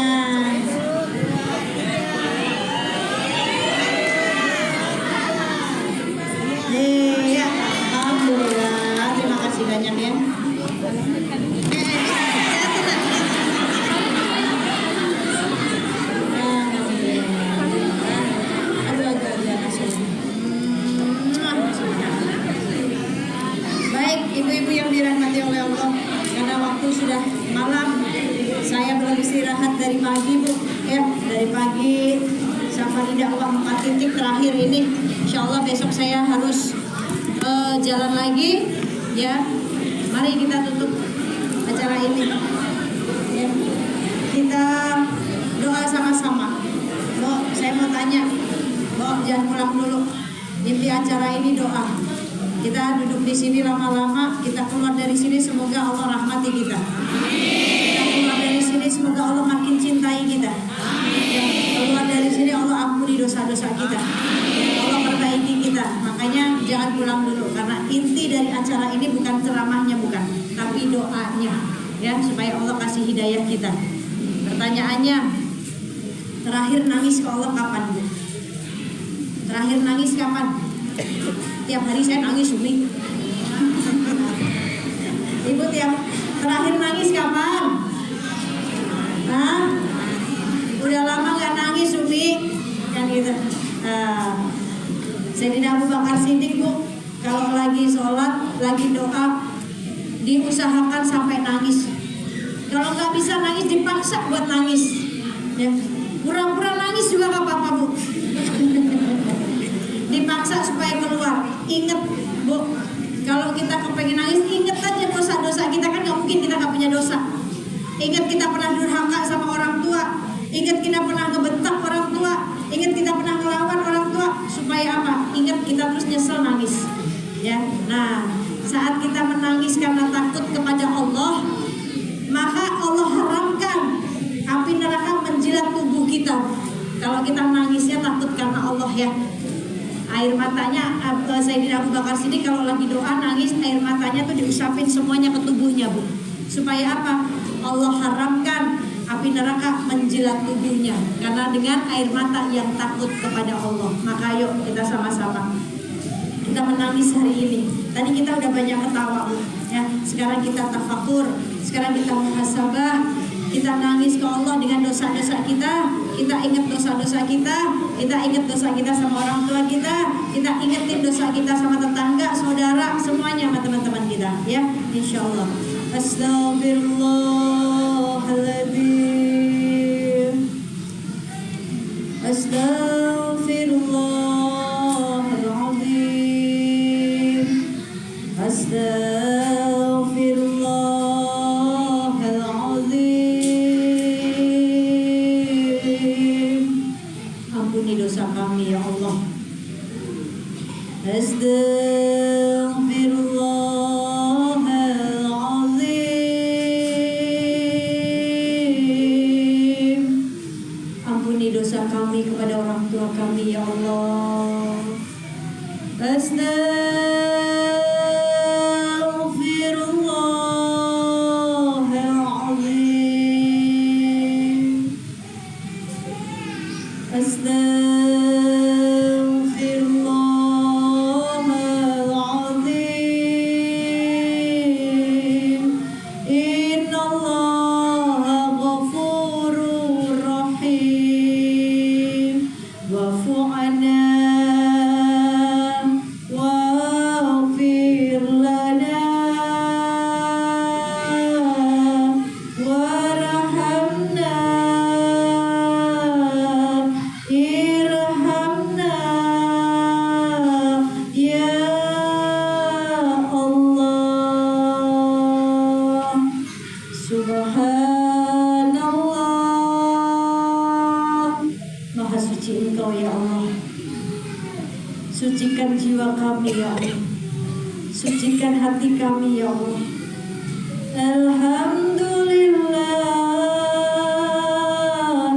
Syafarida uang 4 titik terakhir ini. Insya Allah besok saya harus jalan lagi ya. Mari kita tutup acara ini ya. Kita doa sama-sama. Saya mau tanya, jangan pulang dulu. Inti acara ini doa. Kita duduk di sini lama-lama, kita keluar dari sini semoga Allah rahmati kita. Kita keluar dari sini semoga Allah makin cintai kita. Keluar dari sini Allah ampuni dosa-dosa kita. Allah perbaiki kita. Makanya jangan pulang dulu karena inti dari acara ini bukan ceramahnya bukan, tapi doanya ya supaya Allah kasih hidayah kita. Pertanyaannya, terakhir nangis ke Allah kapan, Bu? Terakhir nangis kapan? Tiap hari saya nangis, Umi. Ibu terakhir nangis kapan? Hah? Udah lama gak nangis, Umi. Kan gitu. Sayyidina Abu Bakar Siddiq, Bu, kalau lagi sholat, lagi doa, diusahakan sampai nangis. Kalau nggak bisa nangis, dipaksa buat nangis. Ya. Pura-pura nangis juga gak apa-apa, Bu. Dipaksa supaya keluar. Ingat, Bu, kalau kita kepengen nangis, ingat aja dosa-dosa kita, kan gak mungkin kita gak punya dosa. Ingat kita pernah durhaka sama orang tua, ingat kita pernah ngebentak orang tua, ingat kita pernah ngelawan orang tua. Supaya apa? Ingat kita terus nyesel nangis ya. Nah, saat kita menangis karena takut kepada Allah, maka Allah haramkan api neraka menjilat tubuh kita. Kalau kita nangisnya takut karena Allah ya. Air matanya Sayyidina Abu Bakar Siddiq kalau lagi doa nangis, air matanya tuh diusapin semuanya ke tubuhnya, Bu. Supaya apa? Allah haramkan api neraka menjilat tubuhnya karena dengan air mata yang takut kepada Allah. Maka yuk kita sama-sama kita menangis hari ini. Tadi kita udah banyak ketawa, Bu, ya. Sekarang kita tafakur, sekarang kita muhasabah. Kita nangis ke Allah dengan dosa-dosa kita. Kita ingat dosa-dosa kita. Kita ingat dosa kita sama orang tua kita. Kita ingetin dosa kita sama tetangga, saudara, semuanya sama teman-teman kita ya. Insyaallah. Astaghfirullahaladzim. Astaghfirullahaladzim. Astaghfirullahaladzim. Ampuni dosa kami ya Allah. Astaghfirullahaladzim. Ampuni dosa kami kepada orang tua kami ya Allah. Astaghfirullahaladzim. Astaghfirullahaladzim. Innallaha ghafurur rahim. Wa'fu 'anna waghfir lana warhamna irhamna ya Allah. Subhanallah. Maha suci Engkau ya Allah. Sucikan jiwa kami ya Allah. Sucikan hati kami ya Allah. Alhamdulillah.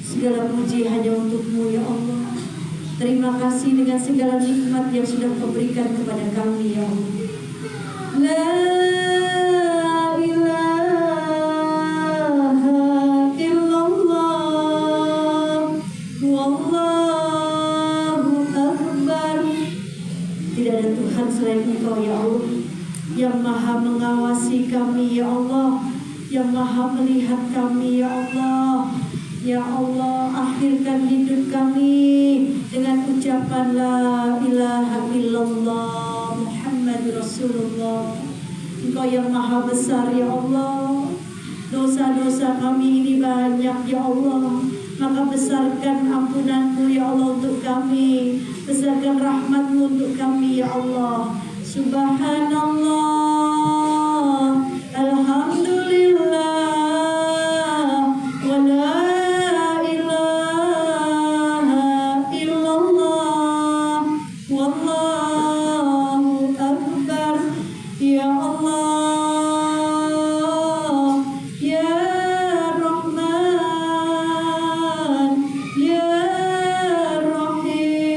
Segala puji hanya untuk-Mu ya Allah. Terima kasih dengan segala nikmat yang sudah Kau berikan kepada kami ya Allah. La ilaha illallah. Wallahu akbar. Tidak ada Tuhan selain Engkau ya Allah, yang maha mengawasi kami ya Allah, yang maha melihat kami ya Allah. Ya Allah, akhirkan hidup kami dengan ucapan la ilaha illallah Muhammad Rasulullah. Engkau yang maha besar ya Allah. Dosa-dosa kami ini banyak ya Allah. Maka besarkan ampunan-Mu ya Allah untuk kami, besarkan rahmat-Mu untuk kami ya Allah. Subhanallah, alhamdulillah, wa la ilaha illallah, wallahu akbar. Ya Allah, ya Rahman, ya Rahim,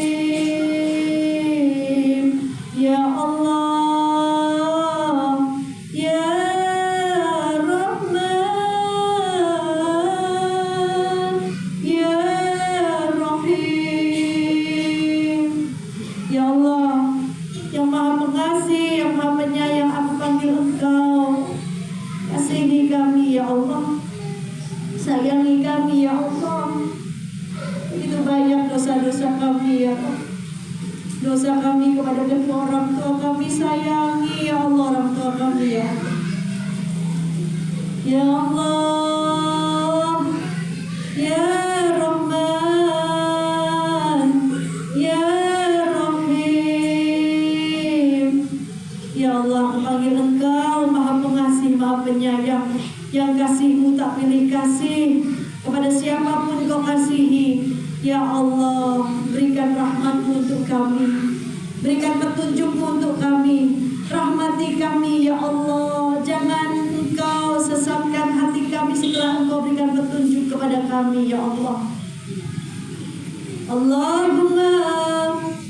ya Allah, ya Rahman, ya Rahim. Ya Allah, yang Maha Pengasih, yang Maha Penyayang, aku panggil Engkau. Kasihi kami ya Allah, sayangi kami ya Allah. Begitu banyak dosa-dosa kami ya Allah. Dosa kami kepada kedua orang tua kami, sayangi ya Allah orang tua kami ya Allah. Ya Allah, ya Rahman, ya Rahim. Ya Allah, aku panggil Engkau Maha Pengasih, Maha Penyayang, yang kasih-Mu tak pilih kasih kepada siapapun Kau kasihi. Ya Allah, berikan rahmat-Mu untuk kami, berikan petunjuk-Mu untuk kami, rahmati kami ya Allah. Jangan Engkau sesatkan hati kami setelah Engkau berikan petunjuk kepada kami ya Allah. Allahumma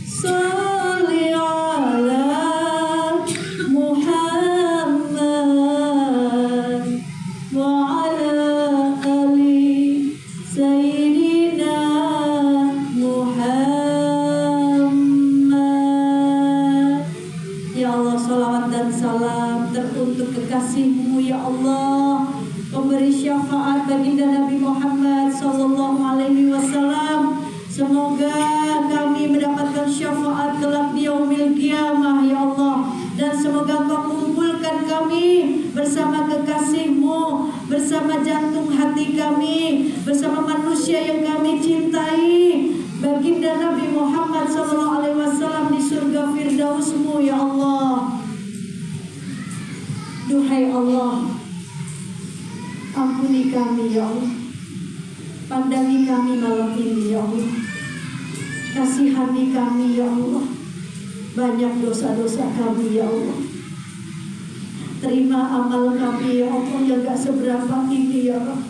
sholli ala Muhammad wa ala ali Sayyidina Muhammad. Ya Allah, salawat dan salam teruntuk kekasih-Mu ya Allah, pemberi syafaat baginda Nabi Muhammad sallallahu alaihi wasallam. Semoga kami mendapatkan syafaat kelak di yaumil qiyamah ya Allah, dan semoga Kau kumpulkan kami bersama kekasih-Mu, bersama jantung hati kami, bersama manusia yang kami cintai, baginda Nabi Muhammad SAW di surga Firdaus-Mu ya Allah. Duhai Allah, ampuni kami ya Allah, pandangi kami malam ini ya Allah, kasihani kami ya Allah, banyak dosa-dosa kami ya Allah. Terima amal kami ya Allah yang gak seberapa ini ya Allah.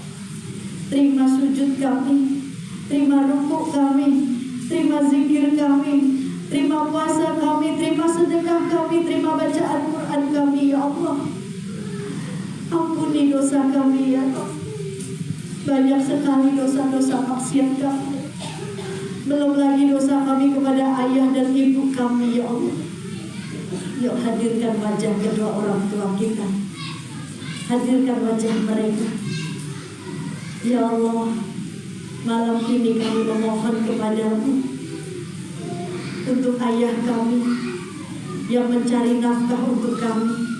Terima sujud kami, terima rukuk kami, terima zikir kami, terima puasa kami, terima sedekah kami, terima bacaan Quran kami ya Allah. Ampuni dosa kami ya Allah. Banyak sekali dosa-dosa maksiat kami, belum lagi dosa kami kepada ayah dan ibu kami ya Allah. Yuk hadirkan wajah kedua orang tua kita, hadirkan wajah mereka ya Allah. Malam ini kami memohon kepadamu untuk ayah kami yang mencari nafkah untuk kami.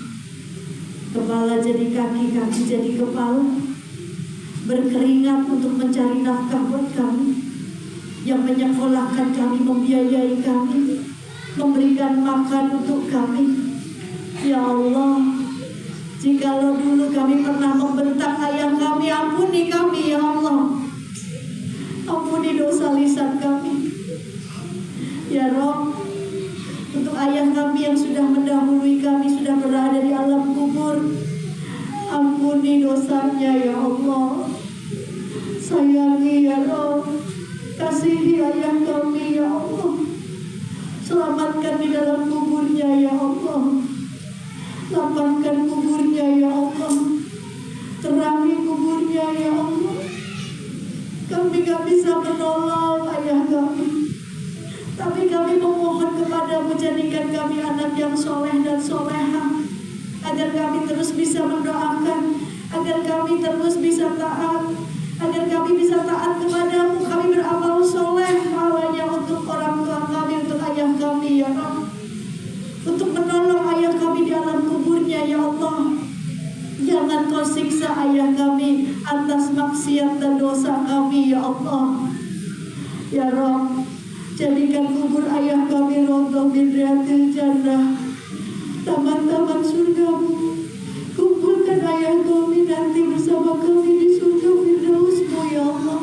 Kepala jadi kaki, kaki jadi kepala, berkeringat untuk mencari nafkah buat kami, yang menyekolahkan kami, membiayai kami, memberikan makan untuk kami. Ya Allah, jikalau dulu kami pernah membentak ayah kami, ampuni kami ya Allah. Ampuni dosa lisan kami ya Rabb. Untuk ayah kami yang sudah mendahului kami, sudah berada di alam kubur, ampuni dosanya ya Allah. Sayangi ya Rabb, kasihi ayah kami ya Allah. Selamatkan di dalam kuburnya ya Allah, lapangkan kuburnya ya Allah, terangi kuburnya ya Allah. Kami gak bisa menolong ayah kami, tapi kami memohon kepadamu, jadikan kami anak yang soleh dan soleha, agar kami terus bisa mendoakan, agar kami terus bisa taat, agar kami bisa taat kepadamu. Kami beramal soleh awalnya untuk orang tua kami, untuk ayah kami ya Allah, untuk menolong ayah kami di alam kuburnya ya Allah. Jangan Kau siksa ayah kami atas maksiat dan dosa kami ya Allah. Ya Rabb, jadikan kubur ayah kami rawdah min riyadil jannah, taman-taman surgamu. Kumpulkan ayah kami nanti bersama kami di surga Firdaus-Mu ya Allah.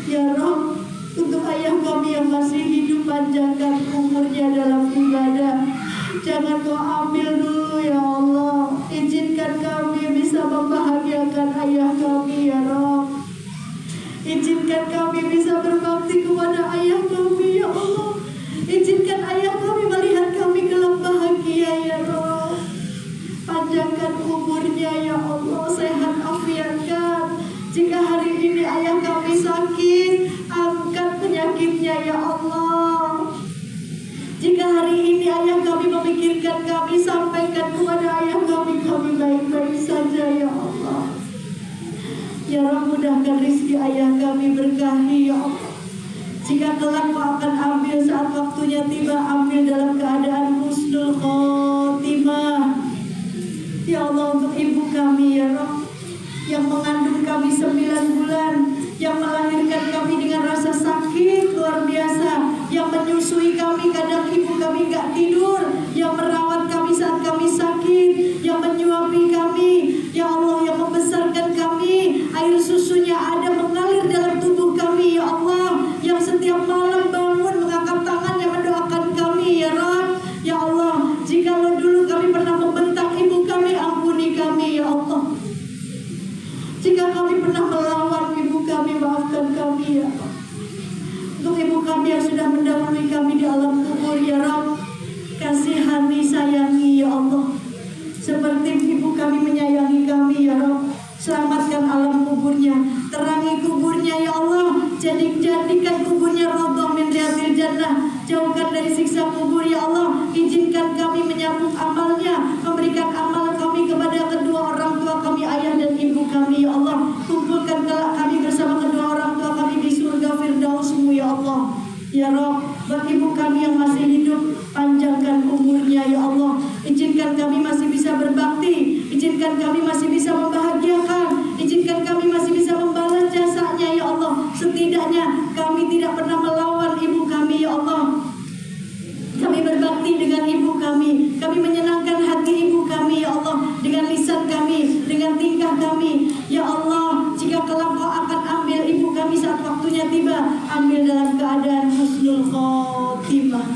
Ya Rabb, untuk ayah kami yang masih hidup, panjangkan umurnya dalam ibadah. Jangan Kau ambil dulu ya Allah. Izinkan kami bisa membahagiakan ayah kami ya Rabb. Izinkan kami bisa berbakti kepada ayah kami ya Allah. Izinkan ayah kami melihat kami kelak bahagia ya Rabb. Panjangkan umurnya ya Allah, sehat afiatkan. Jika hari ini ayah kami sakit, angkat penyakitnya ya Allah. Jika hari ini ayah kami memikirkan kami, sampaikan kepada ayah kami baik-baik saja ya Allah. Ya Rabb, mudahkan rezeki ayah kami, berkahi ya Allah. Jika kelak Kau akan ambil saat waktunya tiba, ambil dalam keadaan husnul khotimah. Ya Allah, untuk ibu kami ya Rabb, yang mengandung kami 9 bulan, yang melahirkan kami dengan rasa sakit luar biasa, yang menyusui kami, kadang ibu kami gak tidur, yang merawat kami saat kami sakit, yang menyuapi kami, ya Allah, yang membesarkan kami, air susunya ada mengalir dalam tubuh kami ya Allah, yang setiap malam bangun mengangkat tangannya mendoakan kami ya Rabb. Ya Allah, jikalau dulu kami pernah membentak ibu kami, ampuni kami ya Allah. Jika kami pernah melawan ibu kami, maafkan kami ya Allah. Untuk ibu kami yang sudah mendahului kami di alam kubur ya Rabb, kasihani, sayangi ya Allah, seperti ibu kami menyayangi kami ya Rabb. Selamatkan alam kuburnya, terangi kuburnya ya Allah. Jadikan kuburnya rawdah min riyadil jannah, jauhkan dari siksa kubur ya Allah. Izinkan kami menyambung amalnya, memberikan amal kami kepada kedua orang tua kami, ayah dan ibu kami ya Allah. Kumpulkan kelak kami bersama kedua orang tua kami di surga Firdaus-Mu ya Allah. Ya Rabb, buat ibu kami yang masih hidup, panjangkan umurnya ya Allah. Izinkan kami masih bisa berbakti, izinkan kami masih bisa membahagiakan, izinkan kami masih bisa membalas jasanya ya Allah. Setidaknya kami tidak pernah melawan ibu kami ya Allah. Kami berbakti dengan ibu kami menyenangkan hati ibu kami ya Allah, dengan lisan kami, dengan tingkah kami ya Allah. Jika kelak Kau akan ambil ibu kami saat waktunya tiba, ambil dalam keadaan husnul khotimah.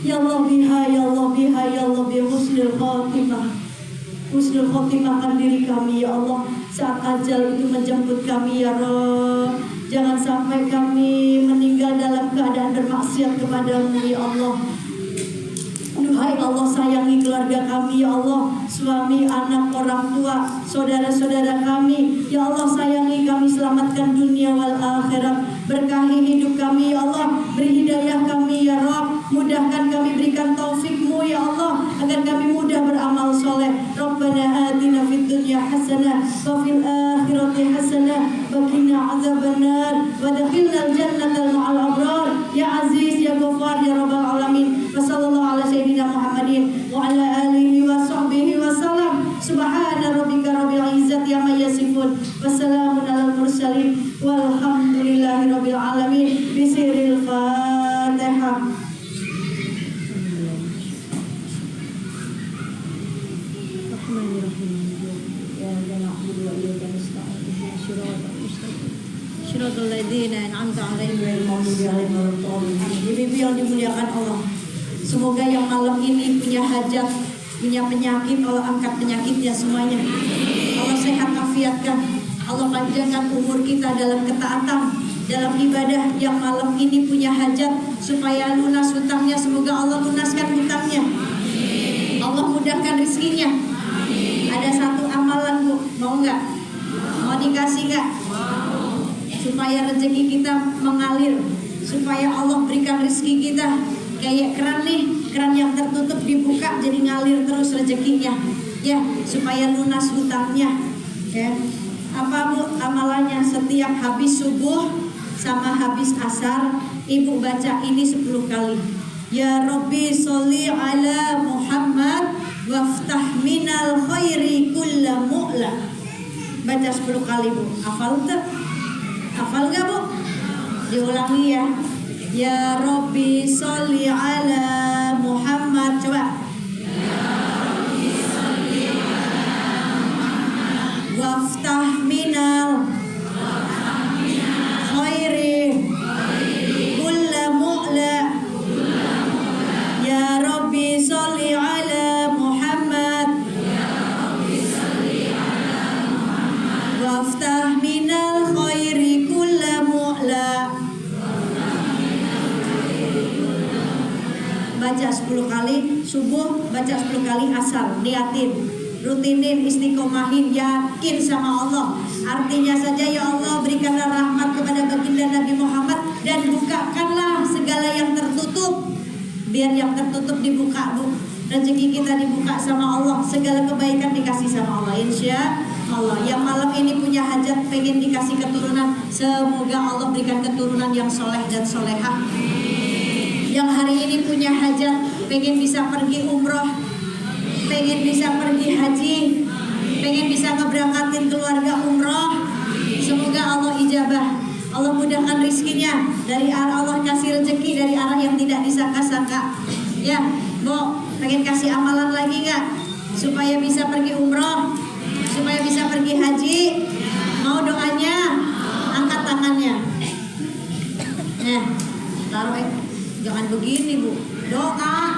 Ya Allah biha, ya Allah biha, ya Allah biha husnul khotimah. Husnul khotimahkan diri kami ya Allah saat ajal itu menjemput kami ya Rabb. Jangan sampai kami meninggal dalam keadaan bermaksiat kepadamu ya Allah. Duhai Allah, sayangi keluarga kami ya Allah, suami, anak, orang tua, saudara-saudara kami ya Allah, sayangi kami, selamatkan dunia wal akhirat. Berkahi hidup kami ya Allah, beri hidayah kami ya Rabb, mudahkan kami, berikan taufik-Mu ya Allah, agar kami mudah beramal soleh. Rabbana atina fid dunya hasanah wa fil akhirati hasanah wa qina adzabannar wa adkhilnal jannata ma'al abrar ya aziz ya ghafar ya rabbal alamin. Wa sallallahu ala sayyidina Muhammadin wa ala alihi wa sahbihi wa salam. Subhana rabbika rabbil izzati amma yasifun wa salamun alal mursalin walhamdulillahi rabbil alamin. Bisiril Fatihah. Syiratal ladzina an'amta 'alaihim ghairil maghdubi 'alaihim waladdallin. Ibu-ibu yang dimuliakan Allah, semoga yang malam ini punya hajat, punya penyakit, Allah angkat penyakitnya semuanya. Allah sehat afiatkan, Allah panjangkan umur kita dalam ketaatan, dalam ibadah. Yang malam ini punya hajat supaya lunas hutangnya, semoga Allah lunaskan hutangnya. Allah mudahkan rezekinya. Ada satu amalan Bu, mau nggak? Mau dikasih nggak? Supaya rezeki kita mengalir, supaya Allah berikan rezeki kita kayak keran nih, keran yang tertutup dibuka jadi ngalir terus rezekinya, ya, supaya lunas hutangnya. Ya, apa Bu amalannya? Setiap habis subuh sama habis asar, ibu baca ini 10 kali. Ya Rabbi sholli ala Muhammad waftah minal khairi kulla mu'la. Baca 10 kali Bu. Hafal tak? Hafal gak Bu? Diulangi ya. Ya Rabbi sholli ala Muhammad. Coba. Waftah minal khairi kulla mu'la. Ya Rabbi sholli ala Muhammad. Waftah minal khairi kulla mu'la. Baca 10 kali subuh, baca 10 kali asar, niatin, rutinin, istiqomahin, yakin sama Allah. Artinya saja, ya Allah berikanlah rahmat kepada baginda Nabi Muhammad dan bukakanlah segala yang tertutup. Biar yang tertutup dibuka, Bu. Rezeki kita dibuka sama Allah, segala kebaikan dikasih sama Allah, insya Allah. Yang malam ini punya hajat pengen dikasih keturunan, semoga Allah berikan keturunan yang soleh dan solehah. Yang hari ini punya hajat pengen bisa pergi umroh, pengen bisa pergi haji, pengen bisa ngeberangkatin keluarga umroh, semoga Allah ijabah. Allah mudahkan rizkinya, dari arah Allah kasih rezeki dari arah yang tidak disangka-sangka. Ya, Bu, pengen kasih amalan lagi nggak? Supaya bisa pergi umroh, supaya bisa pergi haji. Mau doanya? Angkat tangannya. Nah, taruh. Jangan begini, Bu. Doa.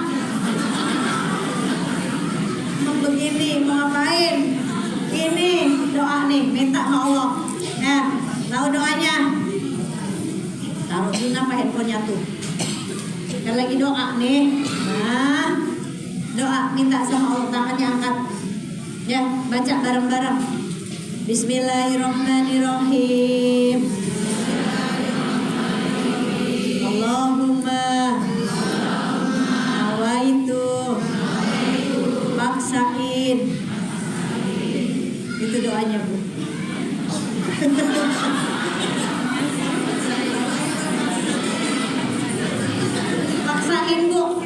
Begini, mau ngapain? Ini doa nih, minta sama Allah. Nah, tahu doanya? Taruh dulu apa handphonenya tuh. Kan lagi doa nih. Nah, doa minta sama Allah, tangannya angkat. Ya, baca bareng-bareng. Bismillahirrahmanirrahim. Allahumma nawaitu paksain. Itu doanya, Bu. Paksain, Bu.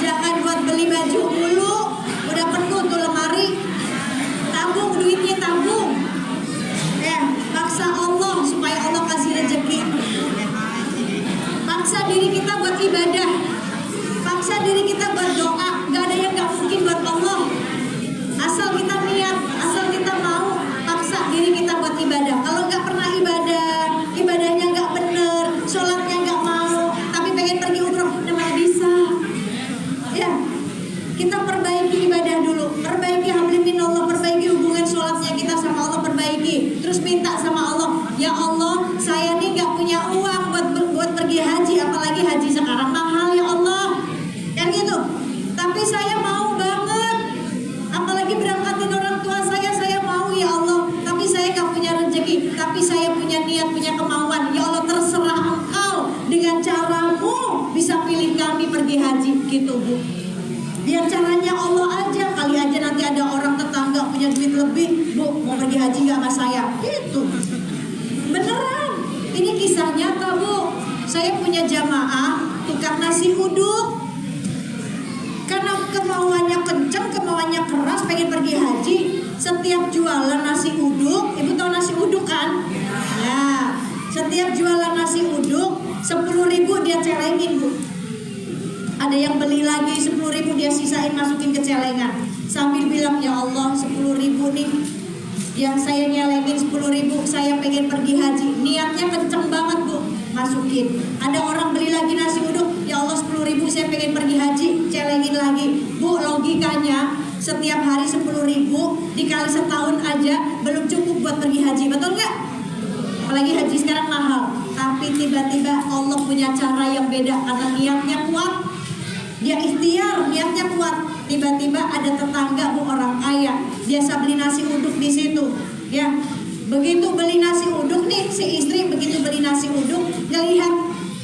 Jangan buat beli baju mulu, udah penuh tuh lemari. Tabung duitnya, tabung. Paksa Allah supaya Allah kasih rezeki. Paksa diri kita buat ibadah. Paksa diri kita buat doa. Gak ada yang gak mungkin buat Allah. Asal kita niat, asal kita mau. Paksa diri kita buat ibadah. Kalau gak pernah ibadah, ibadahnya gak bener, sholatnya gak mau, tapi pengen pergi umroh, mana bisa. Ya, kita perbaiki ibadah dulu. Perbaiki hablum minallah, perbaiki hubungan sholatnya kita sama Allah, perbaiki. Terus minta sama Allah, ya Allah, saya nih gak punya uang buat pergi haji, apalagi haji sekarang mahal ya Allah. Yang gitu. Tapi saya mau banget, apalagi berangkatin orang tua saya mau ya Allah. Tapi saya gak punya rezeki, tapi saya punya niat, punya kemauan. Ya Allah, terserah Engkau dengan caramu bisa pilih kami pergi haji, gitu, Bu. Biar caranya Allah aja, kali aja nanti ada orang tetangga punya duit lebih, Bu, mau pergi haji gak sama saya? Gitu. Beneran, ini kisah nyata, Bu. Saya punya jamaah tukang nasi uduk. Karena kemauannya kenceng, kemauannya keras, pengen pergi haji. Setiap jualan nasi uduk, Ibu tahu nasi uduk kan? Nah, setiap jualan nasi uduk 10.000 dia celengin, Bu. Ada yang beli lagi 10.000 dia sisain masukin ke celengan. Sambil bilang, ya Allah 10.000 nih yang saya nyelengin 10.000, saya pengen pergi haji. Niatnya kenceng banget, Bu. Masukin. Ada orang beli lagi nasi uduk, ya Allah 10.000 saya pengen pergi haji, celengin lagi. Bu, logikanya setiap hari 10.000 dikali setahun aja belum cukup buat pergi haji, betul nggak? Apalagi haji sekarang mahal. Tapi tiba-tiba Allah punya cara yang beda karena niatnya kuat. Dia ikhtiar, niatnya kuat. Tiba-tiba ada tetangga, Bu, orang kaya, biasa beli nasi uduk di situ. Ya, begitu beli nasi uduk nih, si istri begitu beli nasi uduk, ngelihat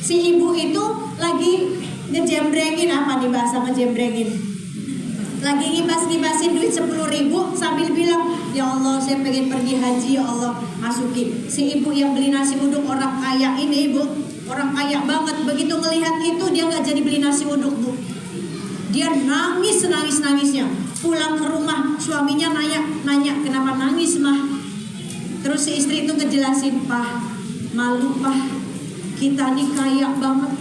si ibu itu lagi ngejembrengin, apa nih bahasa ngejembrengin? Lagi ngibas-ngibasin duit 10.000 sambil bilang, ya Allah saya pengen pergi haji, ya Allah, masukin. Si ibu yang beli nasi uduk orang kaya ini, Bu, orang kaya banget. Begitu ngelihat itu dia nggak jadi beli nasi uduk, Bu. Dia nangis senangis-nangisnya. Pulang ke rumah, suaminya nanya kenapa nangis mah. Terus si istri itu ngejelasin, "Pak, malu Pak, kita nih kaya banget.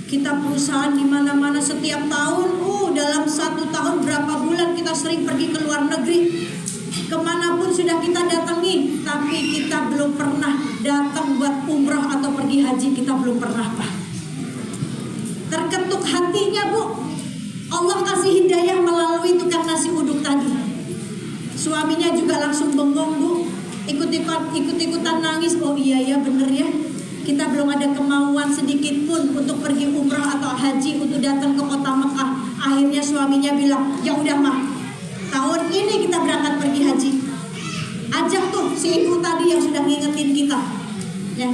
Kita perusahaan di mana-mana setiap tahun. Dalam 1 tahun berapa bulan kita sering pergi ke luar negeri. Kemanapun sudah kita datangi, tapi kita belum pernah datang buat umrah atau pergi haji. Kita belum pernah Pak." Terketuk hatinya Bu. Allah kasih hidayah melalui tukang nasi uduk tadi. Suaminya juga langsung bengong Bu, ikut-ikutan nangis. Oh iya ya bener ya, kita belum ada kemauan sedikit pun untuk pergi umrah atau haji, untuk datang ke kota Mekah. Akhirnya suaminya bilang, ya udah mah, tahun ini kita berangkat pergi haji. Ajak tuh si ibu tadi yang sudah ngingetin kita ya.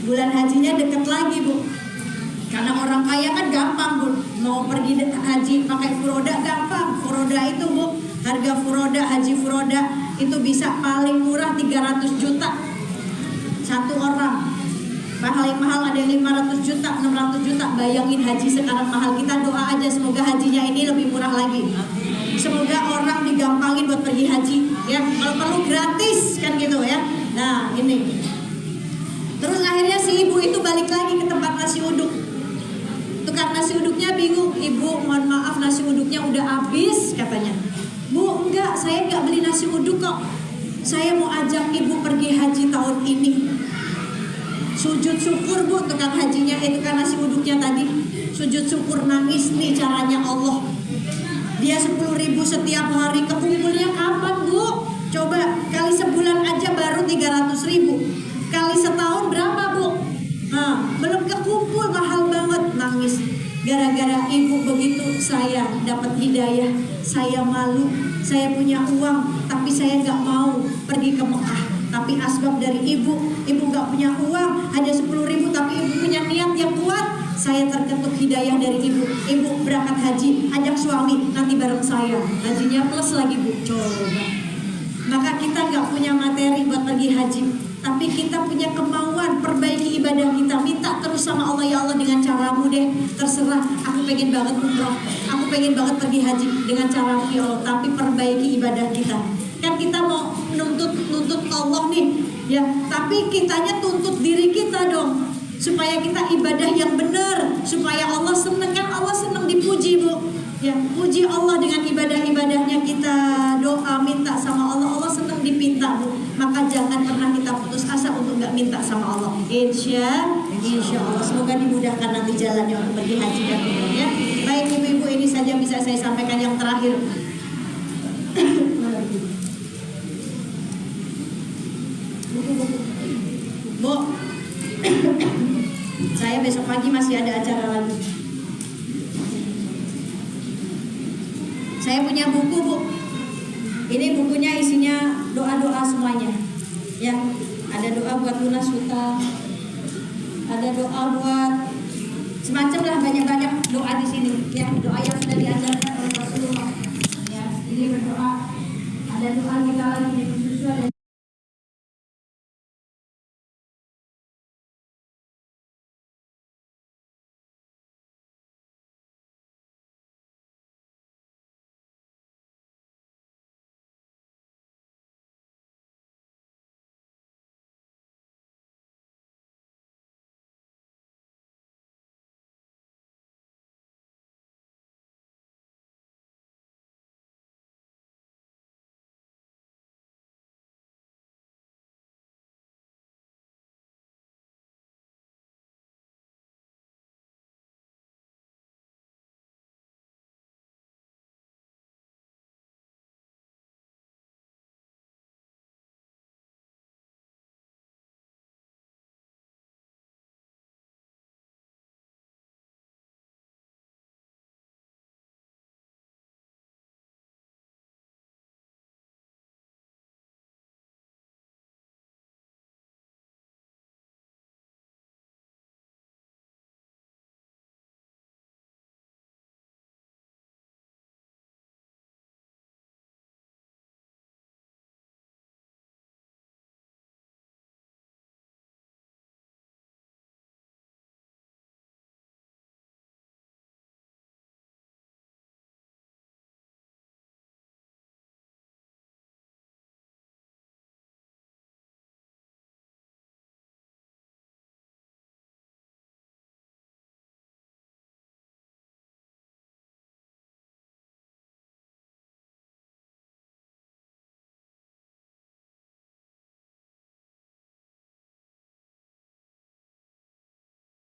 Bulan hajinya deket lagi Bu. Karena orang kaya kan gampang Bu, mau pergi haji pakai furoda gampang. Furoda itu Bu, harga furoda, haji furoda itu bisa paling murah 300 juta satu orang. Paling mahal ada yang 500 juta, 600 juta. Bayangin haji sekarang mahal. Kita doa aja semoga hajinya ini lebih murah lagi. Semoga orang digampangin buat pergi haji ya, kalau perlu gratis kan gitu ya. Nah ini. Terus akhirnya si ibu itu balik lagi ke tempat nasi uduk. Tukang nasi uduknya bingung, "Ibu mohon maaf nasi uduknya udah habis," katanya. "Bu enggak, saya enggak beli nasi uduk kok. Saya mau ajak ibu pergi haji tahun ini." Sujud syukur Bu, tukang hajinya tukang nasi uduknya tadi. Sujud syukur nangis, nih caranya Allah. Dia 10.000 setiap hari, kekumpulnya kapan Bu? Coba kali sebulan aja baru 300.000. Kali setahun berapa Bu? Nah, belum kekumpul, mahal banget. Nangis gara-gara ibu begitu. Saya dapat hidayah, saya malu, saya punya uang tapi saya gak mau pergi ke Mekah. Tapi asbab dari ibu gak punya uang, hanya 10.000, tapi ibu punya niat yang kuat. Saya terketuk hidayah dari ibu. Ibu berangkat haji, ajak suami, nanti bareng saya. Hajinya plus lagi Bu, coba. Maka kita gak punya materi buat pergi haji, tapi kita punya kemauan perbaiki ibadah kita. Minta terus sama Allah, ya Allah dengan caramu deh, terserah. Aku pengen banget umroh, aku pengen banget pergi haji dengan caramu ya Allah, tapi perbaiki ibadah kita. Kan kita mau nuntut Allah nih ya, tapi kitanya tuntut diri kita dong, supaya kita ibadah yang benar, supaya Allah seneng. Kan Allah seneng dipuji Bu ya, puji Allah dengan ibadah-ibadahnya. Kita doa minta sama Allah, Allah seneng dipinta Bu. Maka jangan pernah kita putus asa untuk gak minta sama Allah. Insya Allah semoga dimudahkan nanti jalannya untuk pergi haji dan umroh ya. Baik ibu-ibu, ini saja bisa saya sampaikan. Yang terakhir Bu, saya besok pagi masih ada acara lagi. Saya punya buku Bu. Ini bukunya isinya doa-doa semuanya. Ya, ada doa buat lunas hutang, ada doa buat semacam lah, banyak-banyak doa di sini. Ya, doa yang sudah diajarkan oleh Rasulullah. Ya, ini berdoa. Ada doa kita lagi di susu, ada